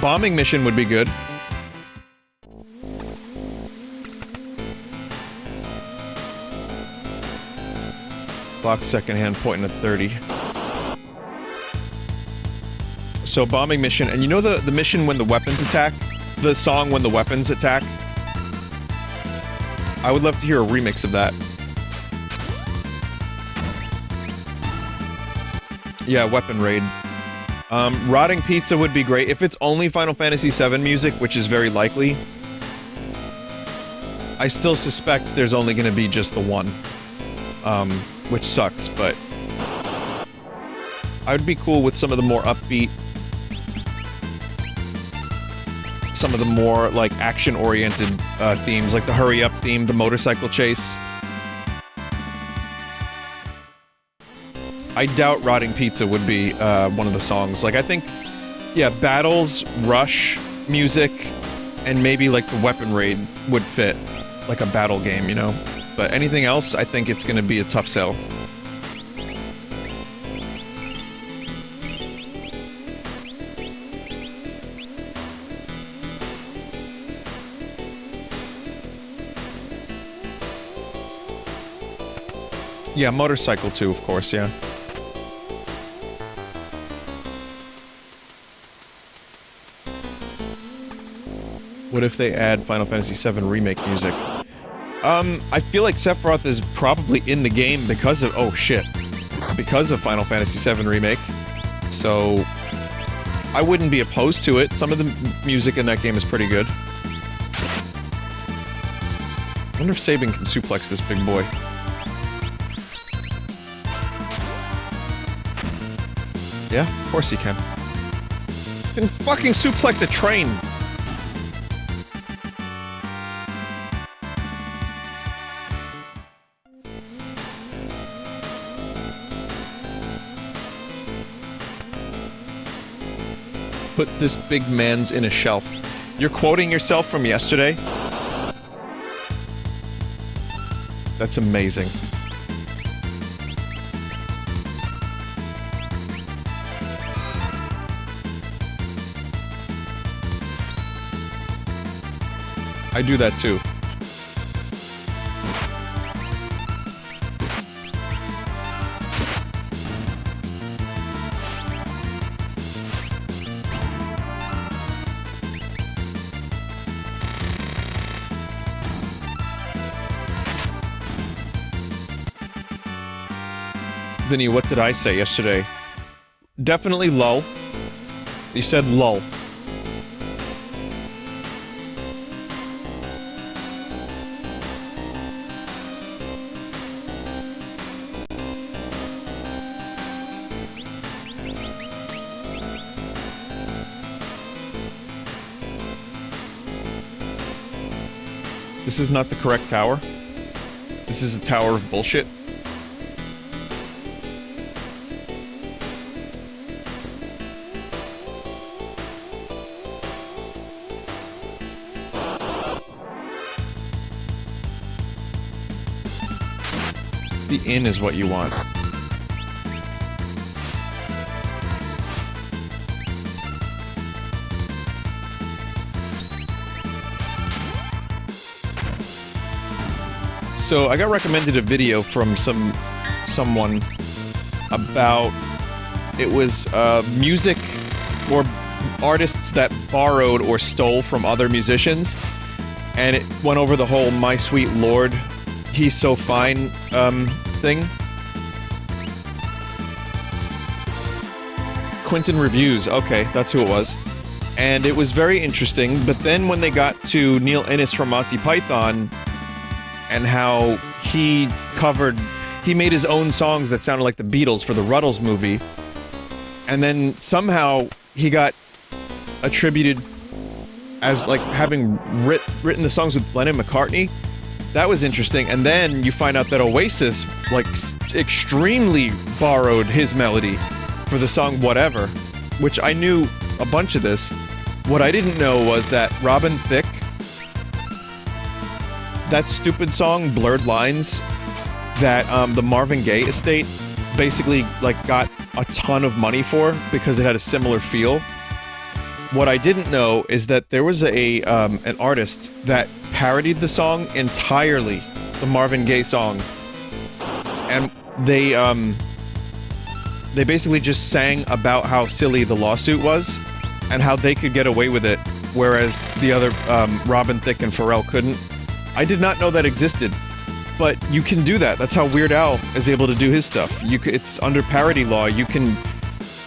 Bombing mission would be good. Clock secondhand pointing at 30. So bombing mission, and you know the mission when the weapons attack? The song when the weapons attack? I would love to hear a remix of that. Yeah, weapon raid. Rotting Pizza would be great. If it's only Final Fantasy VII music, which is very likely, I still suspect there's only gonna be just the one. Which sucks, but... I would be cool with some of the more upbeat... some of the more, like, action-oriented, themes, like the hurry-up theme, the motorcycle chase. I doubt Rotting Pizza would be, one of the songs. Like, I think, yeah, Battles, Rush, music, and maybe, like, the Weapon Raid would fit. Like a battle game, you know? But anything else, I think it's gonna be a tough sell. Yeah, motorcycle too, of course, yeah. What if they add Final Fantasy VII Remake music? I feel like Sephiroth is probably in the game because of- oh shit. because of Final Fantasy VII Remake, so I wouldn't be opposed to it. Some of the music in that game is pretty good. I wonder if Sabin can suplex this big boy. Yeah, of course he can. He can fucking suplex a train! Put this big man's in a shelf. You're quoting yourself from yesterday? That's amazing. I do that too. Vinny, what did I say yesterday? Definitely lull. You said lull. This is not the correct tower. This is a tower of bullshit. The inn is what you want. So I got recommended a video from someone about it was music or artists that borrowed or stole from other musicians, and it went over the whole "My Sweet Lord, He's So Fine" thing. Quentin Reviews, okay, that's who it was. And it was very interesting, but then when they got to Neil Innes from Monty Python, and how he made his own songs that sounded like the Beatles for the Ruddles movie, and then somehow he got attributed as like having written the songs with Lennon McCartney. That was interesting. And then you find out that Oasis like extremely borrowed his melody for the song Whatever, which I knew a bunch of this. What I didn't know was that Robin Thicke, that stupid song Blurred Lines that the Marvin Gaye estate basically like got a ton of money for because it had a similar feel. What I didn't know is that there was an artist that parodied the song entirely, the Marvin Gaye song, and they basically just sang about how silly the lawsuit was and how they could get away with it, whereas the other Robin Thicke and Pharrell couldn't. I did not know that existed, but you can do that. That's how Weird Al is able to do his stuff. It's under parody law. You can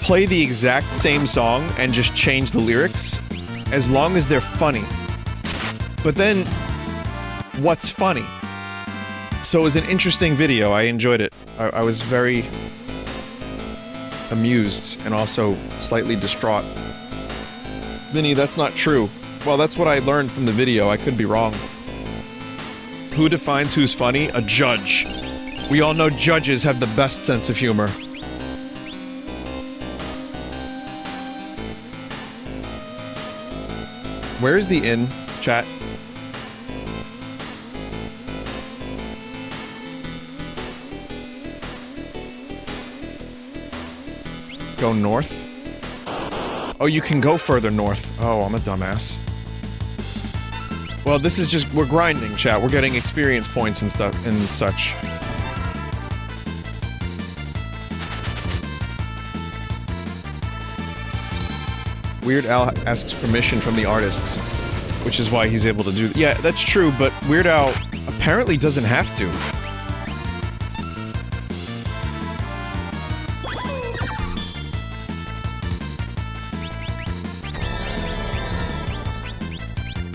play the exact same song and just change the lyrics as long as they're funny. But then, what's funny? So it was an interesting video. I enjoyed it. I was very amused and also slightly distraught. Vinny, that's not true. Well, that's what I learned from the video. I could be wrong. Who defines who's funny? A judge. We all know judges have the best sense of humor. Where's the inn, chat? Go north? Oh, you can go further north. Oh, I'm a dumbass. Well, this is just, we're grinding, chat. We're getting experience points and stuff and such. Weird Al asks permission from the artists, which is why he's able to do... Yeah, that's true, but Weird Al apparently doesn't have to.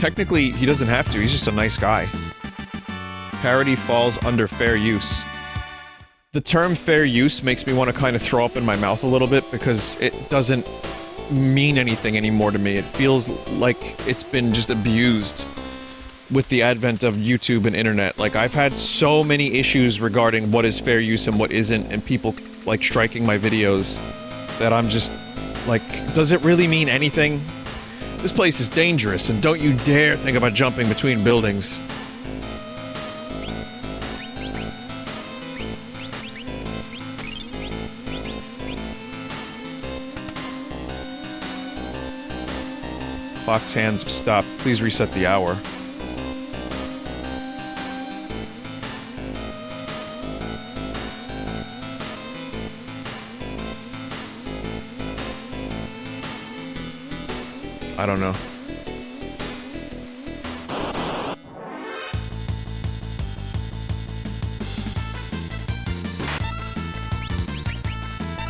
technically, he doesn't have to. He's just a nice guy. Parody falls under fair use. The term fair use makes me want to kind of throw up in my mouth a little bit because it doesn't mean anything anymore to me. It feels like it's been just abused with the advent of YouTube and internet. Like, I've had so many issues regarding what is fair use and what isn't, and people, like, striking my videos, that I'm just, like, does it really mean anything? This place is dangerous, and don't you dare think about jumping between buildings. Clock's hands have stopped. Please reset the hour. I don't know.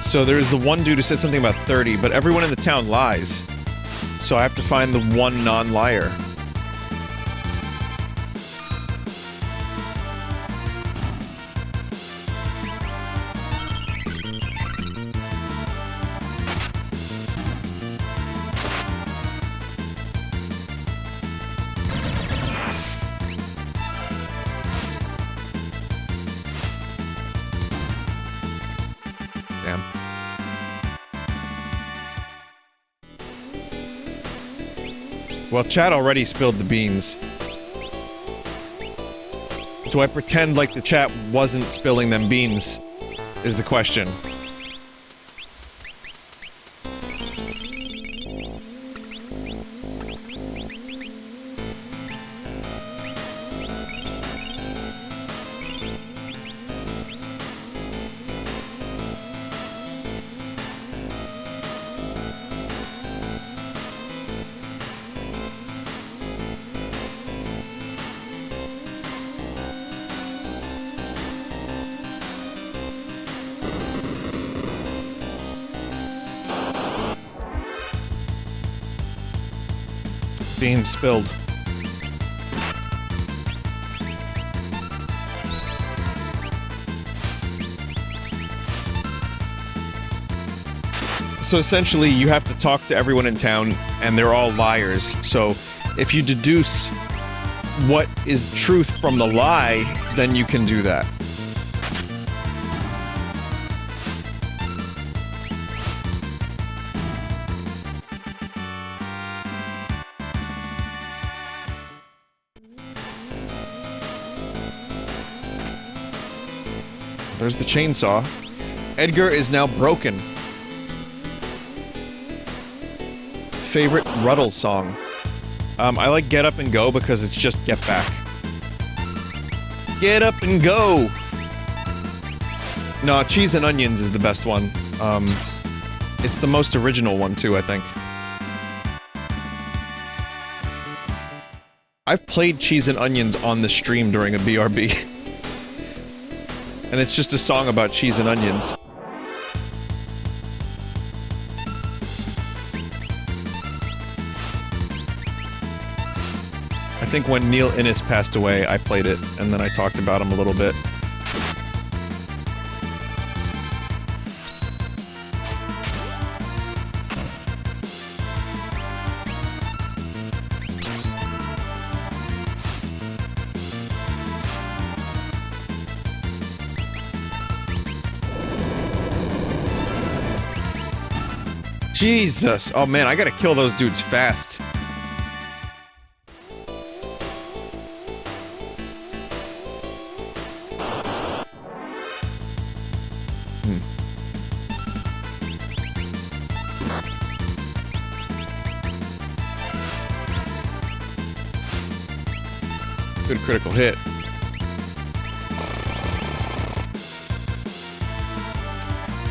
So there's the one dude who said something about 30, but everyone in the town lies. So I have to find the one non-liar. Damn. Well, chat already spilled the beans. Do I pretend like the chat wasn't spilling them beans? Is the question. Beans spilled. So essentially, you have to talk to everyone in town, and they're all liars. So if you deduce what is truth from the lie, then you can do that. There's the chainsaw. Edgar is now broken. Favorite Ruddle song? I like Get Up and Go because it's just Get Back. Get up and go! No, Cheese and Onions is the best one. It's the most original one too, I think. I've played Cheese and Onions on the stream during a BRB. And it's just a song about cheese and onions. I think when Neil Innes passed away, I played it, and then I talked about him a little bit. Jesus! Oh man, I gotta kill those dudes fast. Good critical hit.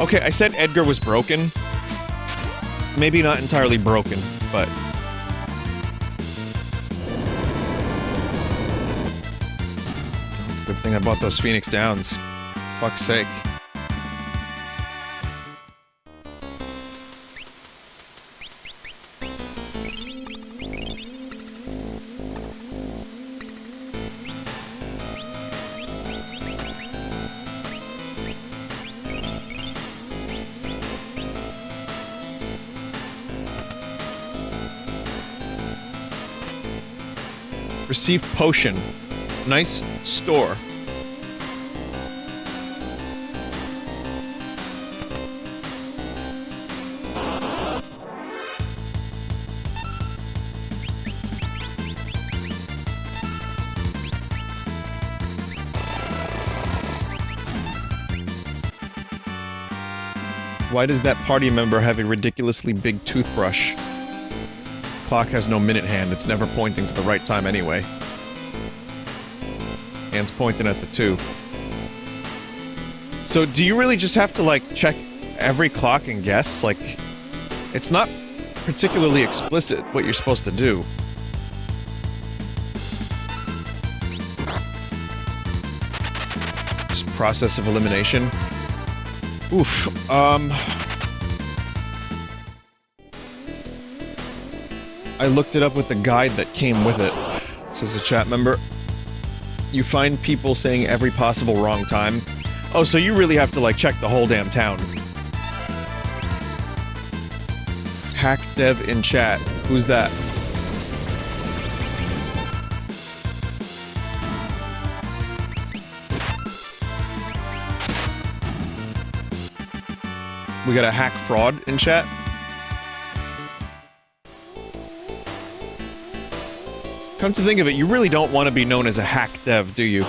Okay, I said Edgar was broken. Maybe not entirely broken, but... That's a good thing I bought those Phoenix Downs. Fuck's sake. Receive potion. Nice store. Why does that party member have a ridiculously big toothbrush? Clock has no minute hand, it's never pointing to the right time anyway. Hand's pointing at the 2. So do you really just have to, like, check every clock and guess? Like, it's not particularly explicit what you're supposed to do. Just process of elimination. Oof, I looked it up with the guide that came with it, says a chat member. You find people saying every possible wrong time. Oh, so you really have to, like, check the whole damn town. Hack dev in chat. Who's that? We got a hack fraud in chat. Come to think of it, you really don't want to be known as a hack dev, do you?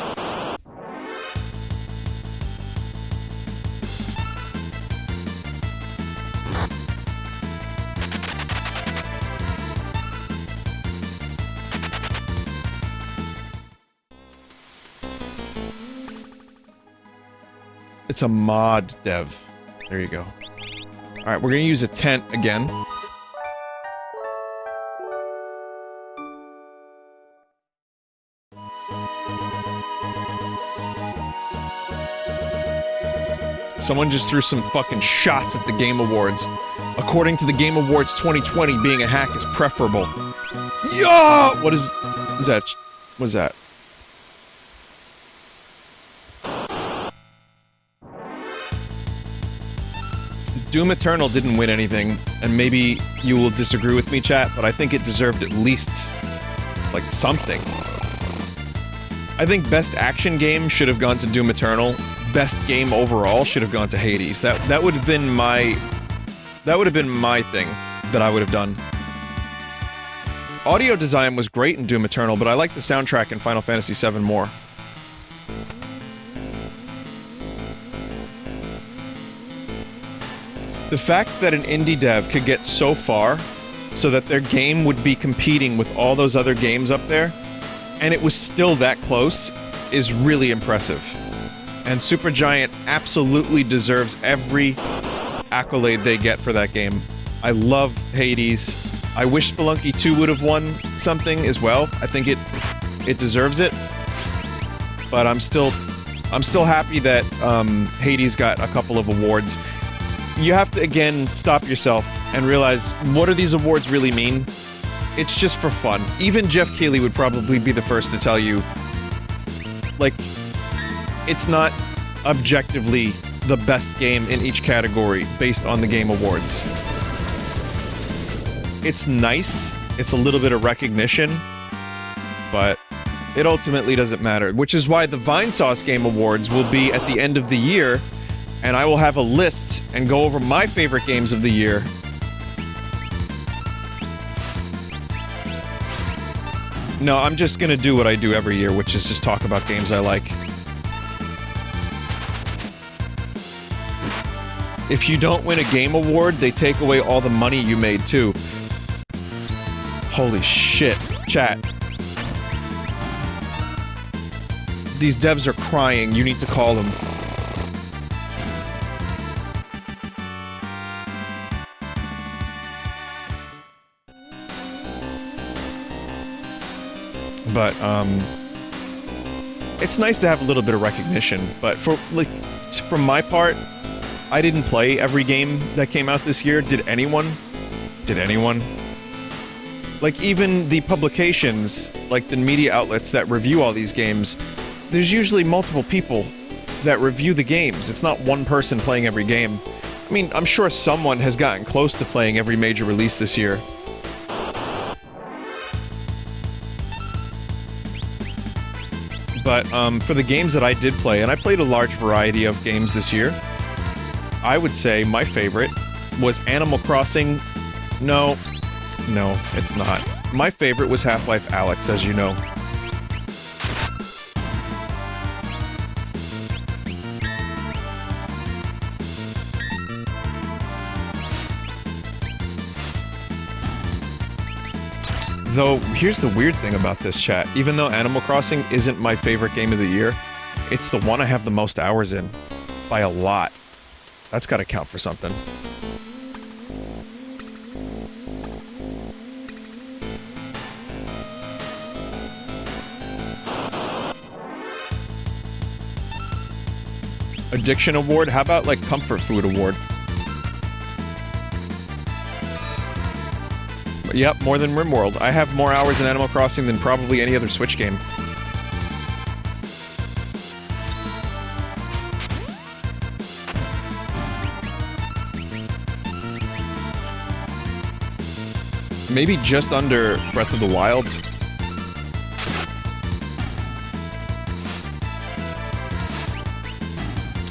It's a mod dev. There you go. Alright, we're gonna use a tent again. Someone just threw some fucking shots at the Game Awards. According to the Game Awards 2020, being a hack is preferable. Yeah! What is that? What is that? Doom Eternal didn't win anything, and maybe you will disagree with me, chat, but I think it deserved at least, like, something. I think Best Action Game should have gone to Doom Eternal. Best Game overall should have gone to Hades. That would have been my thing that I would have done. Audio design was great in Doom Eternal, but I like the soundtrack in Final Fantasy VII more. The fact that an indie dev could get so far so that their game would be competing with all those other games up there, and it was still that close, is really impressive. And Supergiant absolutely deserves every accolade they get for that game. I love Hades. I wish Spelunky 2 would have won something as well. I think it deserves it. But I'm still happy that Hades got a couple of awards. You have to, again, stop yourself and realize, what do these awards really mean? It's just for fun. Even Jeff Keighley would probably be the first to tell you, like, it's not objectively the best game in each category based on the Game Awards. It's nice, it's a little bit of recognition, but it ultimately doesn't matter. Which is why the Vinesauce Game Awards will be at the end of the year, and I will have a list and go over my favorite games of the year. No, I'm just gonna do what I do every year, which is just talk about games I like. If you don't win a game award, they take away all the money you made, too. Holy shit. Chat. These devs are crying. You need to call them. But, it's nice to have a little bit of recognition, but from my part, I didn't play every game that came out this year. Did anyone? Did anyone? Like, even the publications, like the media outlets that review all these games, there's usually multiple people that review the games. It's not one person playing every game. I mean, I'm sure someone has gotten close to playing every major release this year. But for the games that I did play, and I played a large variety of games this year, I would say my favorite was Animal Crossing. No, it's not. My favorite was Half-Life Alyx, as you know. Though, here's the weird thing about this, chat. Even though Animal Crossing isn't my favorite game of the year, it's the one I have the most hours in. By a lot. That's gotta count for something. Addiction Award? How about, like, Comfort Food Award? Yep, more than RimWorld. I have more hours in Animal Crossing than probably any other Switch game. Maybe just under Breath of the Wild.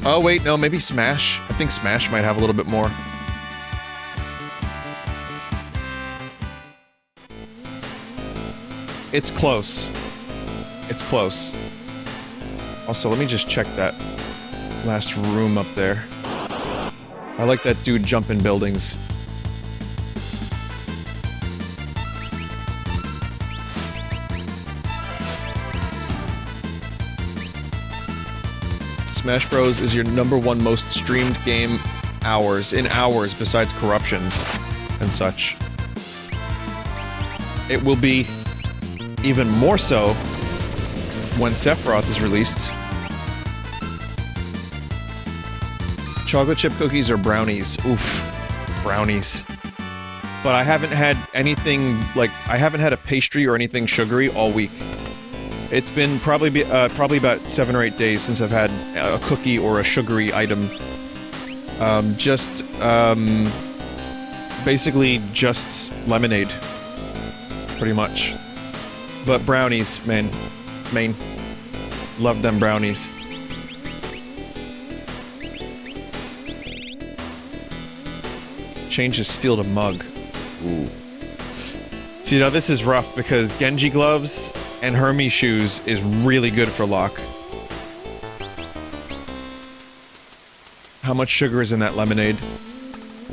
Oh wait, no, maybe Smash. I think Smash might have a little bit more. It's close. It's close. Also, let me just check that last room up there. I like that dude jumping buildings. Smash Bros. Is your #1 most streamed game in hours besides Corruptions and such. It will be even more so when Sephiroth is released. Chocolate chip cookies or brownies? Oof. Brownies. But I haven't had anything, like, I haven't had a pastry or anything sugary all week. It's been probably about 7 or 8 days since I've had a cookie or a sugary item. Basically just lemonade. Pretty much. But brownies, man. Love them brownies. Change his steel to mug. Ooh. So, you know, this is rough because Genji gloves and Hermes shoes is really good for Locke. How much sugar is in that lemonade?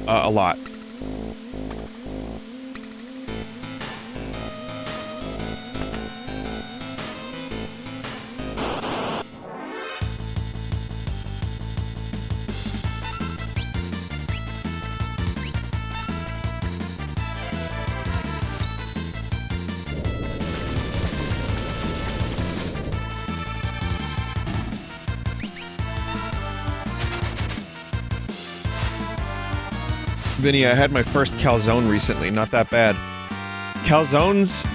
A lot. Vinny, I had my first calzone recently, not that bad. Calzones,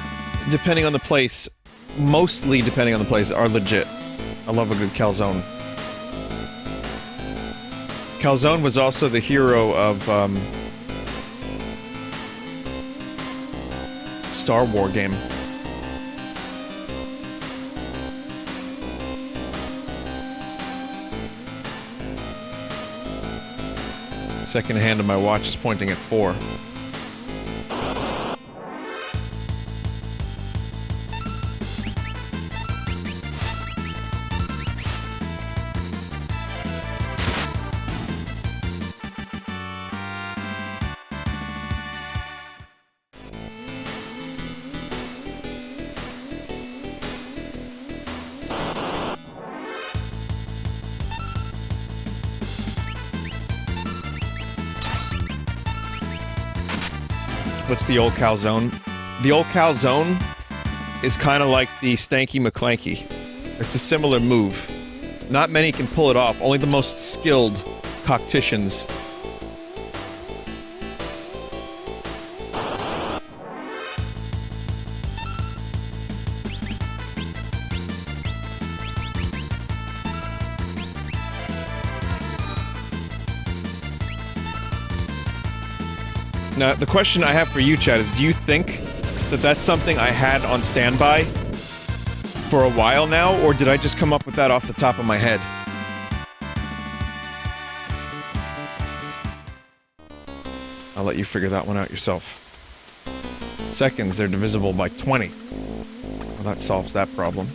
depending on the place, mostly depending on the place, are legit. I love a good calzone. Calzone was also the hero of, Star Wars game. Second hand of my watch is pointing at 4. What's the old calzone? The old calzone is kind of like the Stanky McClanky. It's a similar move. Not many can pull it off, only the most skilled cocticians. Now, the question I have for you, Chad, is do you think that that's something I had on standby? for a while now, or did I just come up with that off the top of my head? I'll let you figure that one out yourself. Seconds, they're divisible by 20. Well, that solves that problem.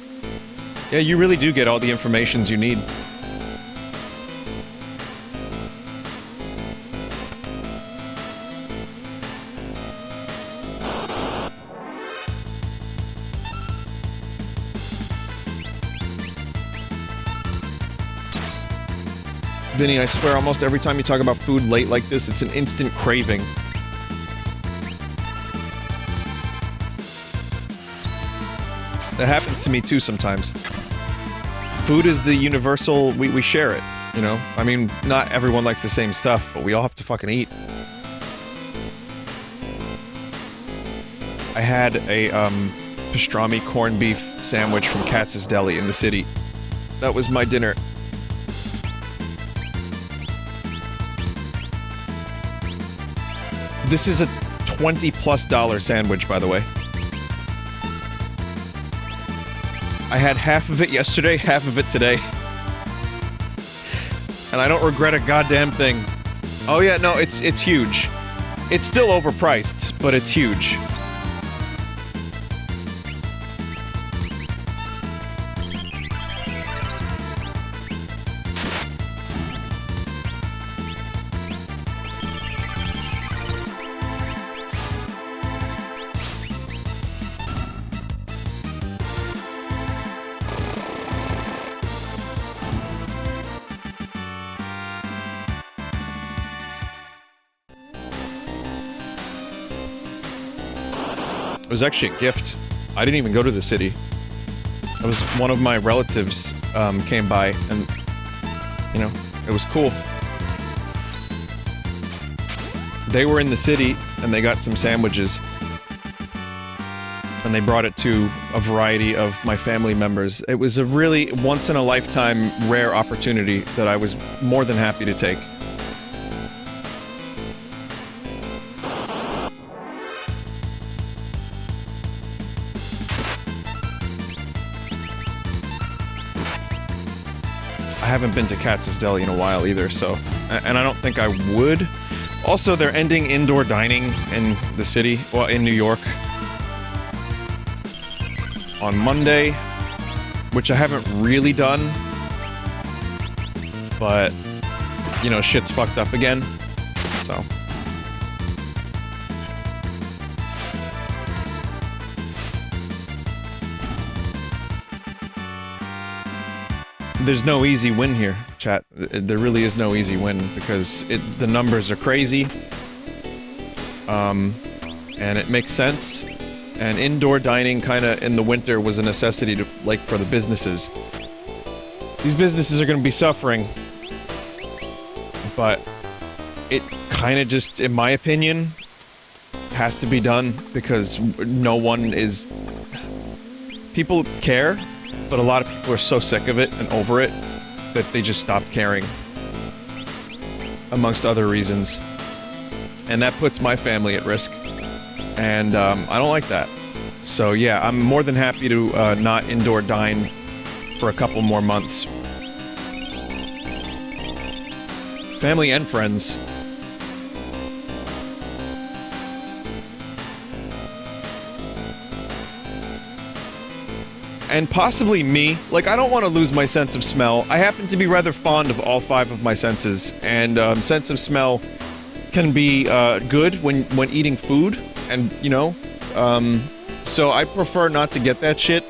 Yeah, you really do get all the informations you need. Vinny, I swear almost every time you talk about food late like this, it's an instant craving. That happens to me too sometimes. Food is the universal, we share it, you know? I mean, not everyone likes the same stuff, but we all have to fucking eat. I had a, pastrami corned beef sandwich from Katz's Deli in the city. That was my dinner. This is a $20+ sandwich, by the way. I had half of it yesterday, half of it today. And I don't regret a goddamn thing. Oh yeah, no, it's huge. It's still overpriced, but it's huge. It was actually a gift. I didn't even go to the city. It was one of my relatives came by, and you know, it was cool. They were in the city and they got some sandwiches, and they brought it to a variety of my family members. It was a really once-in-a-lifetime rare opportunity that I was more than happy to take. I haven't been to Katz's Deli in a while either, so... And I don't think I would. Also, they're ending indoor dining in the city, well, in New York, on Monday, which I haven't really done, but, you know, shit's fucked up again, so... There's no easy win here, chat. There really is no easy win, because the numbers are crazy. And it makes sense. And indoor dining kinda in the winter was a necessity to, like, for the businesses. These businesses are gonna be suffering. But it kinda just, in my opinion, has to be done, because no one is... People care, but a lot of people are so sick of it and over it that they just stopped caring. Amongst other reasons. And that puts my family at risk. And I don't like that. So yeah, I'm more than happy to not indoor dine for a couple more months. Family and friends. And possibly me. Like, I don't want to lose my sense of smell. I happen to be rather fond of all 5 of my senses, and sense of smell can be good when eating food, and, you know, so I prefer not to get that shit.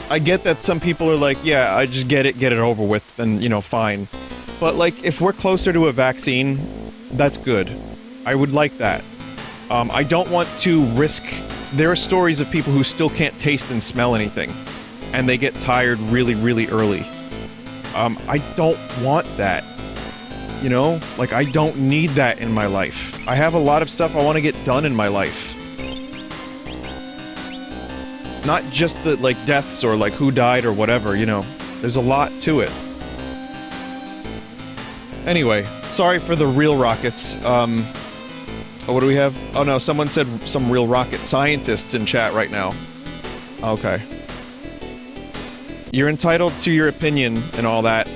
I get that some people are like, yeah, I just get it over with, and, you know, fine. But, like, if we're closer to a vaccine, that's good. I would like that. I don't want to risk... There are stories of people who still can't taste and smell anything, and they get tired really, really early. I don't want that. You know? Like, I don't need that in my life. I have a lot of stuff I want to get done in my life. Not just the, like, deaths or, like, who died or whatever, you know. There's a lot to it. Anyway, sorry for the real rockets. Oh, what do we have? Oh no, someone said some real rocket scientists in chat right now. Okay. You're entitled to your opinion and all that.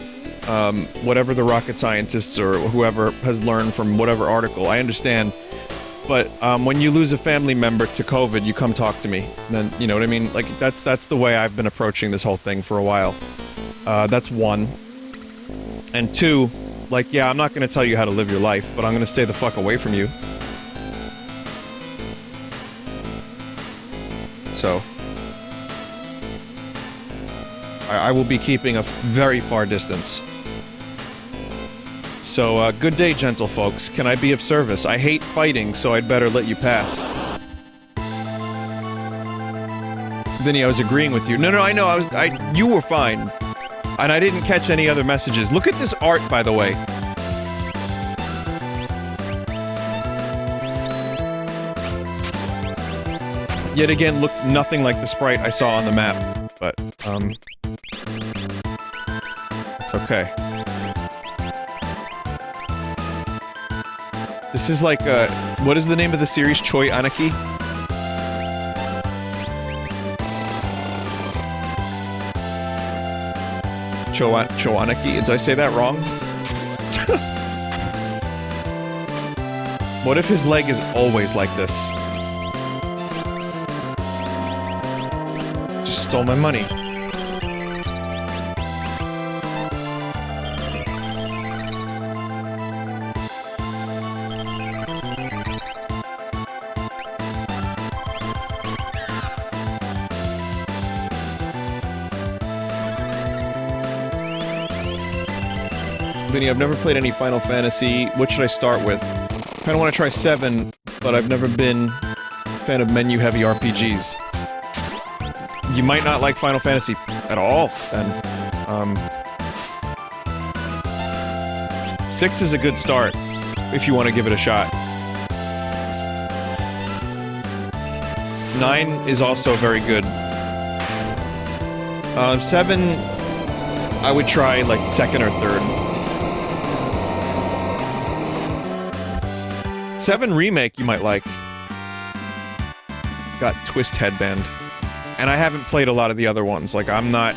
Whatever the rocket scientists or whoever has learned from whatever article, I understand. But when you lose a family member to COVID, you come talk to me. And then, you know what I mean? Like, that's the way I've been approaching this whole thing for a while. That's one. And two, like, yeah, I'm not gonna tell you how to live your life, but I'm gonna stay the fuck away from you. So I will be keeping a very far distance. So, good day, gentle folks. Can I be of service? I hate fighting, so I'd better let you pass. Vinny, I was agreeing with you. No, I know, you were fine. And I didn't catch any other messages. Look at this art, by the way. Yet again, looked nothing like the sprite I saw on the map. But, it's okay. This is like, what is the name of the series? Choi Anaki? Choanaki? Did I say that wrong? What if his leg is always like this? Just stole my money. Vinny, I've never played any Final Fantasy. What should I start with? Kinda wanna try 7, but I've never been a fan of menu-heavy RPGs. You might not like Final Fantasy at all, then. 6 is a good start, if you want to give it a shot. 9 is also very good. 7, I would try, like, 2nd or 3rd. 7 Remake you might like. Got Twist Headband. And I haven't played a lot of the other ones. Like, I'm not...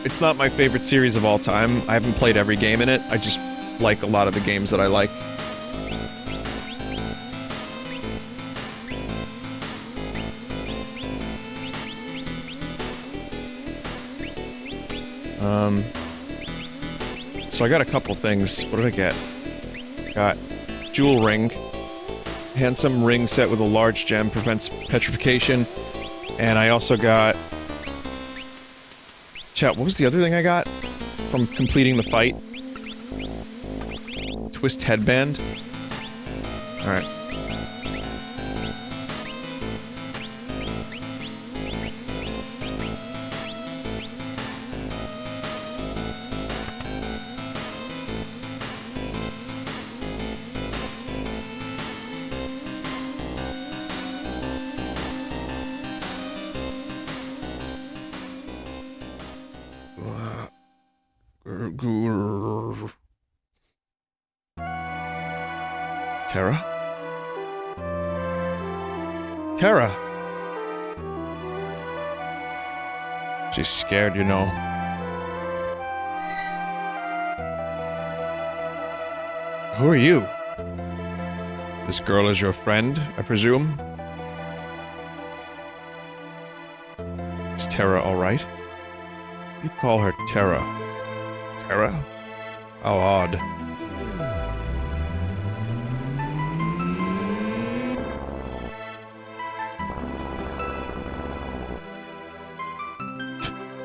It's not my favorite series of all time. I haven't played every game in it. I just like a lot of the games that I like. So I got a couple things. What did I get? Got Jewel Ring. Handsome ring set with a large gem, prevents petrification. And I also got... Chat, what was the other thing I got? From completing the fight? Twist Headband? Alright. Terra? Terra! She's scared, you know. Who are you? This girl is your friend, I presume? Is Terra alright? You call her Terra. Terra? How odd.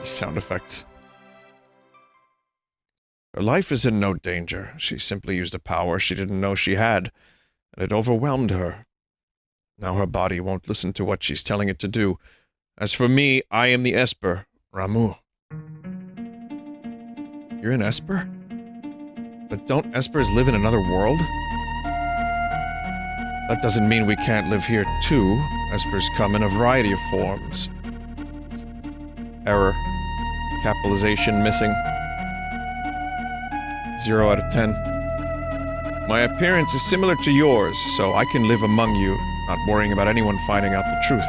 Sound effects. Her life is in no danger. She simply used a power she didn't know she had, and it overwhelmed her. Now her body won't listen to what she's telling it to do. As for me, I am the Esper, Ramu. You're an Esper? But don't Espers live in another world? That doesn't mean we can't live here too. Espers come in a variety of forms. Error. Capitalization missing. 0 out of 10. My appearance is similar to yours, so I can live among you, not worrying about anyone finding out the truth.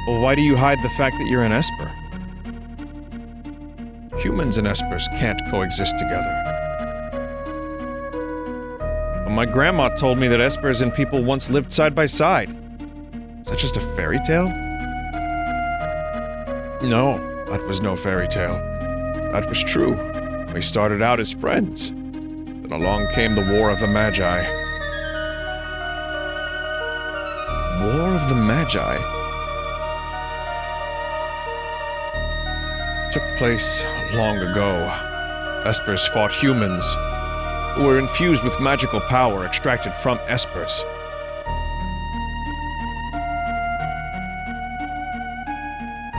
Well, why do you hide the fact that you're an Esper? Humans and Espers can't coexist together. Well, my grandma told me that Espers and people once lived side by side. Is that just a fairy tale? No, that was no fairy tale. That was true. We started out as friends. Then along came the War of the Magi. War of the Magi? Took place long ago. Espers fought humans, who were infused with magical power extracted from Espers.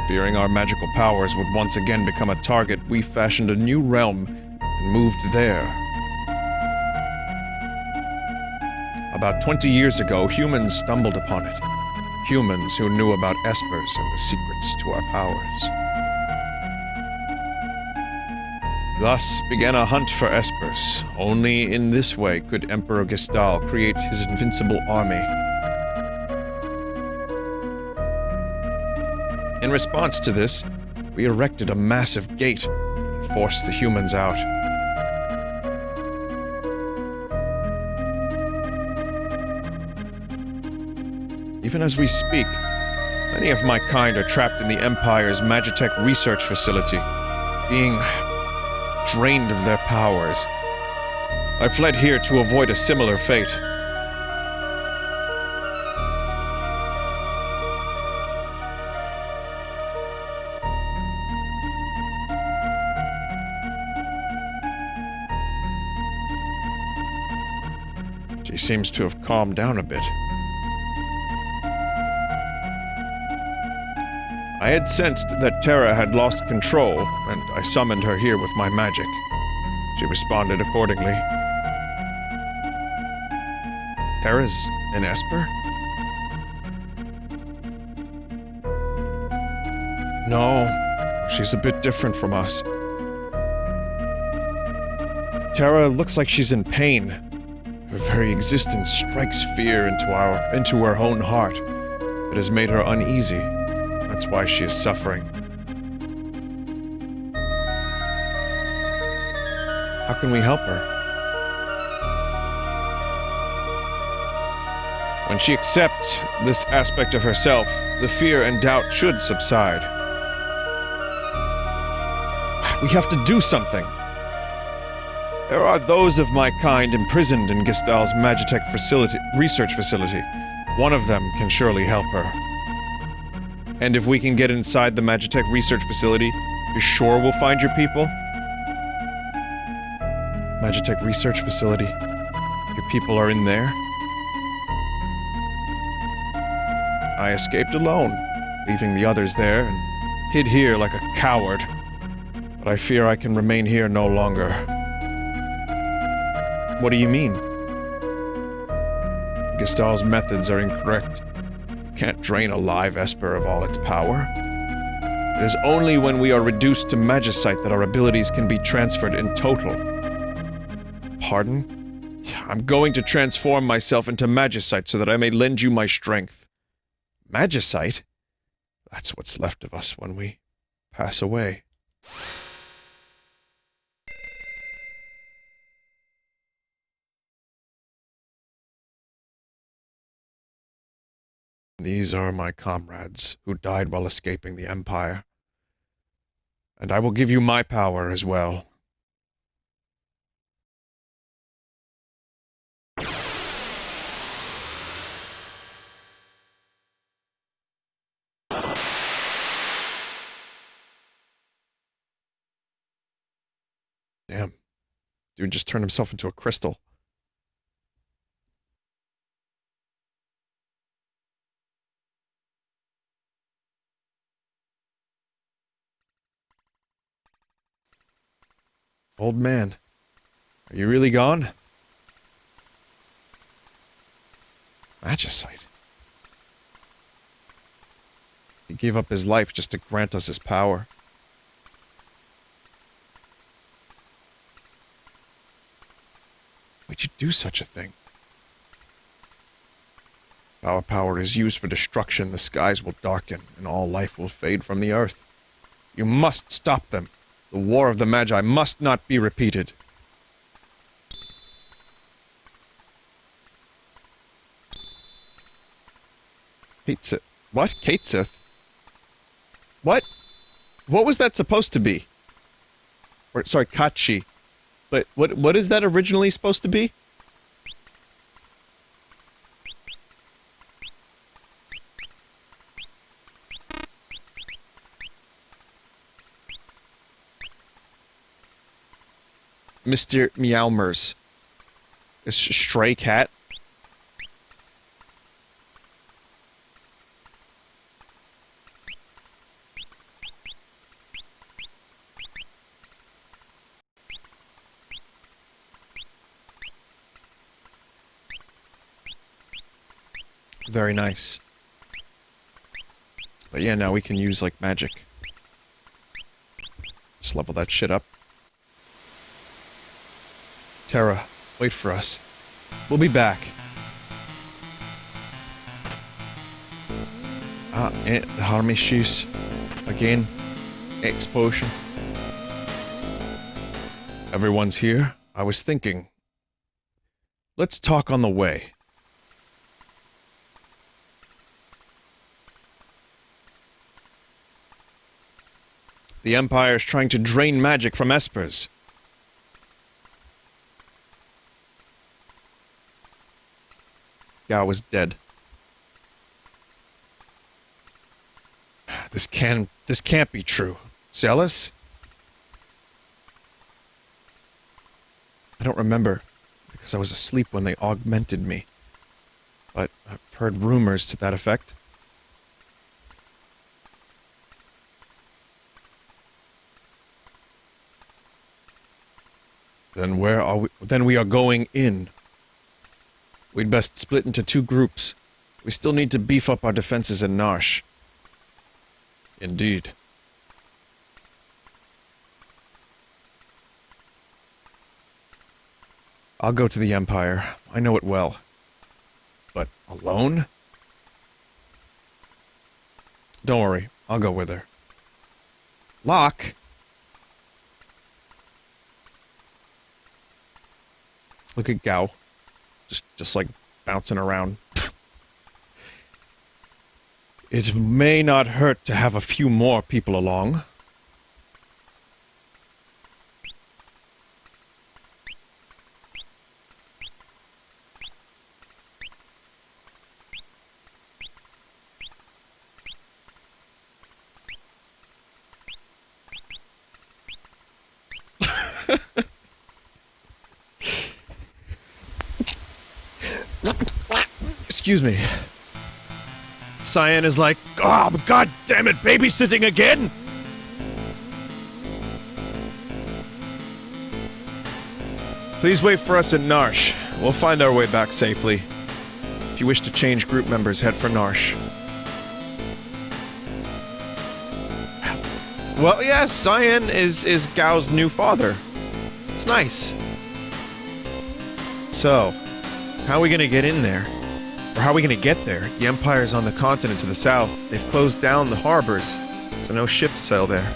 Fearing our magical powers would once again become a target, we fashioned a new realm and moved there. About 20 years ago, humans stumbled upon it. Humans who knew about Espers and the secrets to our powers. Thus began a hunt for Espers. Only in this way could Emperor Gestal create his invincible army. In response to this, we erected a massive gate and forced the humans out. Even as we speak, many of my kind are trapped in the Empire's Magitech research facility, being drained of their powers. I fled here to avoid a similar fate. She seems to have calmed down a bit. I had sensed that Terra had lost control, and I summoned her here with my magic. She responded accordingly. Terra's an Esper? No, she's a bit different from us. Terra looks like she's in pain. Her very existence strikes fear into her own heart. It has made her uneasy. That's why she is suffering. How can we help her? When she accepts this aspect of herself, the fear and doubt should subside. We have to do something. There are those of my kind imprisoned in Gestal's Magitech research facility. One of them can surely help her. And if we can get inside the Magitech research facility, you're sure we'll find your people? Magitech research facility? Your people are in there? I escaped alone, leaving the others there, and hid here like a coward. But I fear I can remain here no longer. What do you mean? Gestal's methods are incorrect. You can't drain a live Esper of all its power. It is only when we are reduced to magicite that our abilities can be transferred in total. Pardon? I'm going to transform myself into magicite so that I may lend you my strength. Magicite? That's what's left of us when we pass away. These are my comrades who died while escaping the Empire. And I will give you my power as well. Damn. Dude just turned himself into a crystal. Old man, are you really gone? Magicite. He gave up his life just to grant us his power. would you do such a thing? If our power is used for destruction, the skies will darken, and all life will fade from the earth. You must stop them. The War of the Magi must not be repeated. Katesith. What? Katesith? What? What was that supposed to be? Or, sorry, Kachi. But what is that originally supposed to be? Mr. Meowmers. A stray cat? Very nice. But yeah, now we can use, like, magic. Let's level that shit up. Terra, wait for us. We'll be back. The Harmishes. Again. Explosion. Everyone's here? I was thinking. Let's talk on the way. The Empire is trying to drain magic from espers. Gao is dead. This can't be true. Zealous? I don't remember, because I was asleep when they augmented me. But I've heard rumors to that effect. Then where are we? Then we are going in. We'd best split into two groups. We still need to beef up our defenses in Narsh. Indeed. I'll go to the Empire. I know it well. But alone? Don't worry. I'll go with her. Locke? Look at Gao. Just like bouncing around. It may not hurt to have a few more people along. Excuse me. Cyan is like, oh, god damn it, babysitting again? Please wait for us in Narsh. We'll find our way back safely. If you wish to change group members, head for Narsh. Well, yes, Cyan is Gao's new father. It's nice. So, how are we gonna get in there? Or how are we gonna get there? The Empire's on the continent to the south. They've closed down the harbors, so no ships sail there.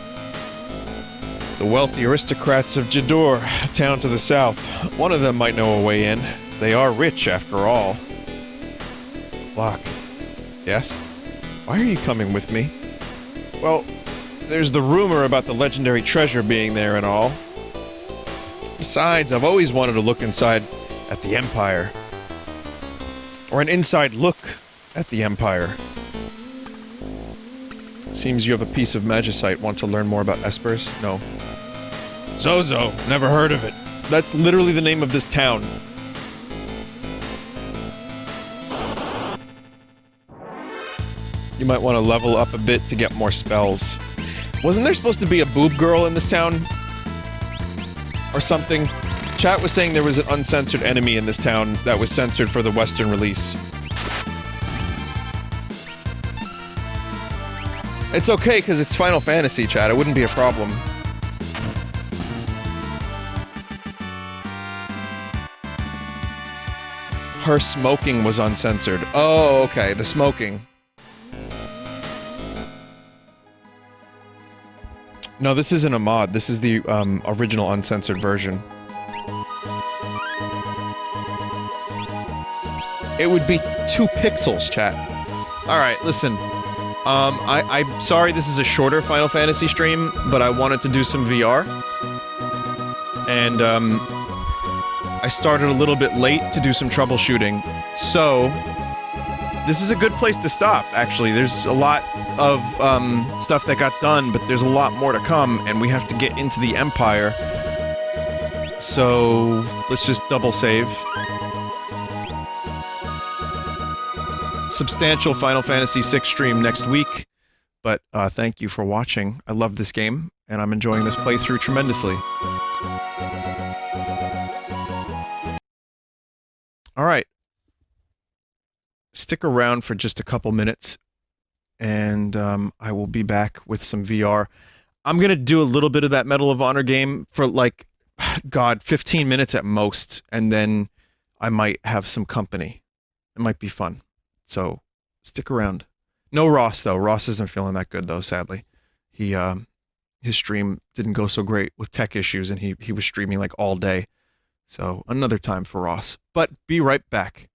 The wealthy aristocrats of Jador, a town to the south. One of them might know a way in. They are rich, after all. Locke. Yes? Why are you coming with me? Well, there's the rumor about the legendary treasure being there and all. Besides, I've always wanted to look inside at the Empire. Or an inside look at the Empire. Seems you have a piece of magicite. Want to learn more about espers? No. Zozo. Never heard of it. That's literally the name of this town. You might want to level up a bit to get more spells. Wasn't there supposed to be a boob girl in this town? Or something? Chat was saying there was an uncensored enemy in this town that was censored for the Western release. It's okay, because it's Final Fantasy, chat. It wouldn't be a problem. Her smoking was uncensored. Oh, okay, the smoking. No, this isn't a mod. This is the original uncensored version. It would be 2 pixels, chat. Alright, listen. I'm sorry this is a shorter Final Fantasy stream, but I wanted to do some VR. And, I started a little bit late to do some troubleshooting. So, this is a good place to stop, actually. There's a lot of, stuff that got done, but there's a lot more to come, and we have to get into the Empire. So, let's just double save. Substantial Final Fantasy VI stream next week, but thank you for watching. I love this game, and I'm enjoying this playthrough tremendously. Alright. Stick around for just a couple minutes, and I will be back with some VR. I'm gonna do a little bit of that Medal of Honor game for, like, God, 15 minutes at most, and then I might have some company. It might be fun. So, stick around. No Ross, though. Ross isn't feeling that good, though, sadly. He, his stream didn't go so great with tech issues, and he was streaming, like, all day. So, another time for Ross. But, be right back.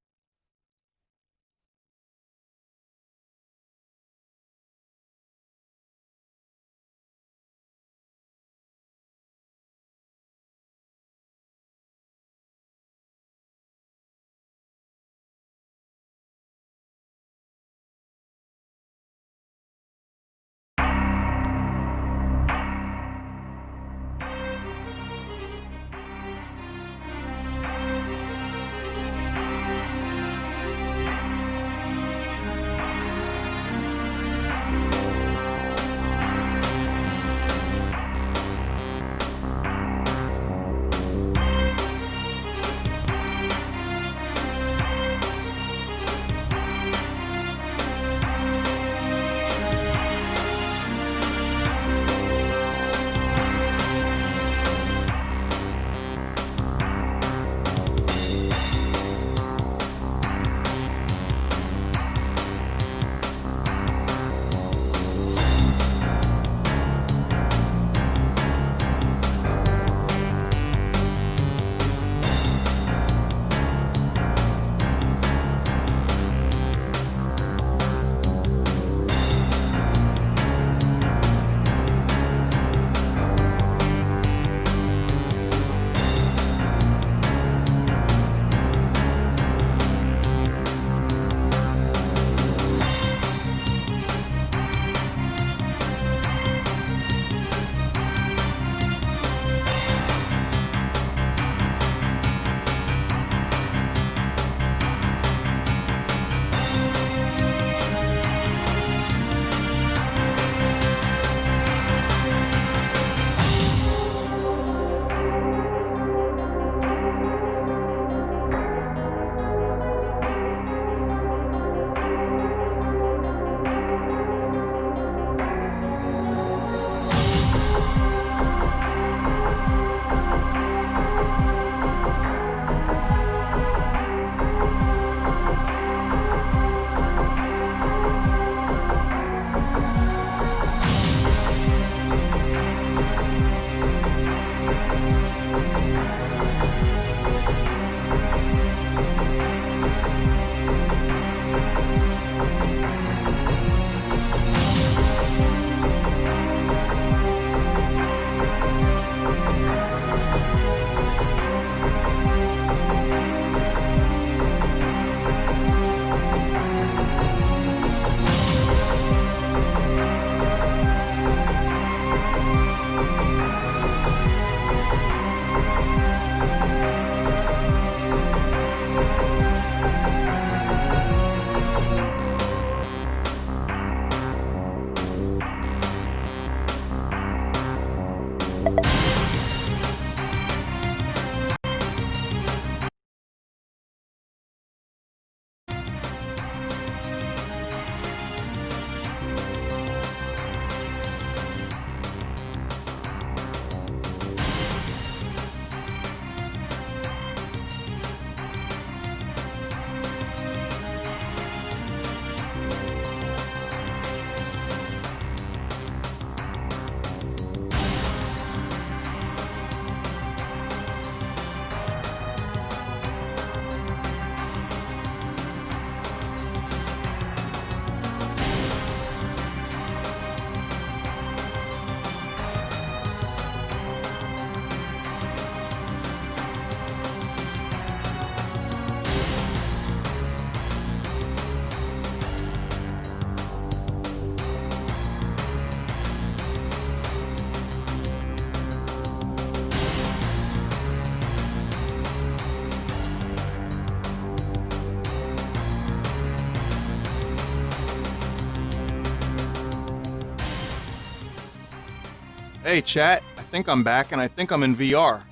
Hey, chat. I think I'm back, and I think I'm in VR.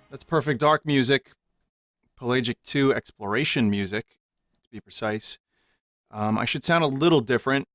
That's Perfect Dark music. Pelagic 2 exploration music, to be precise. I should sound a little different.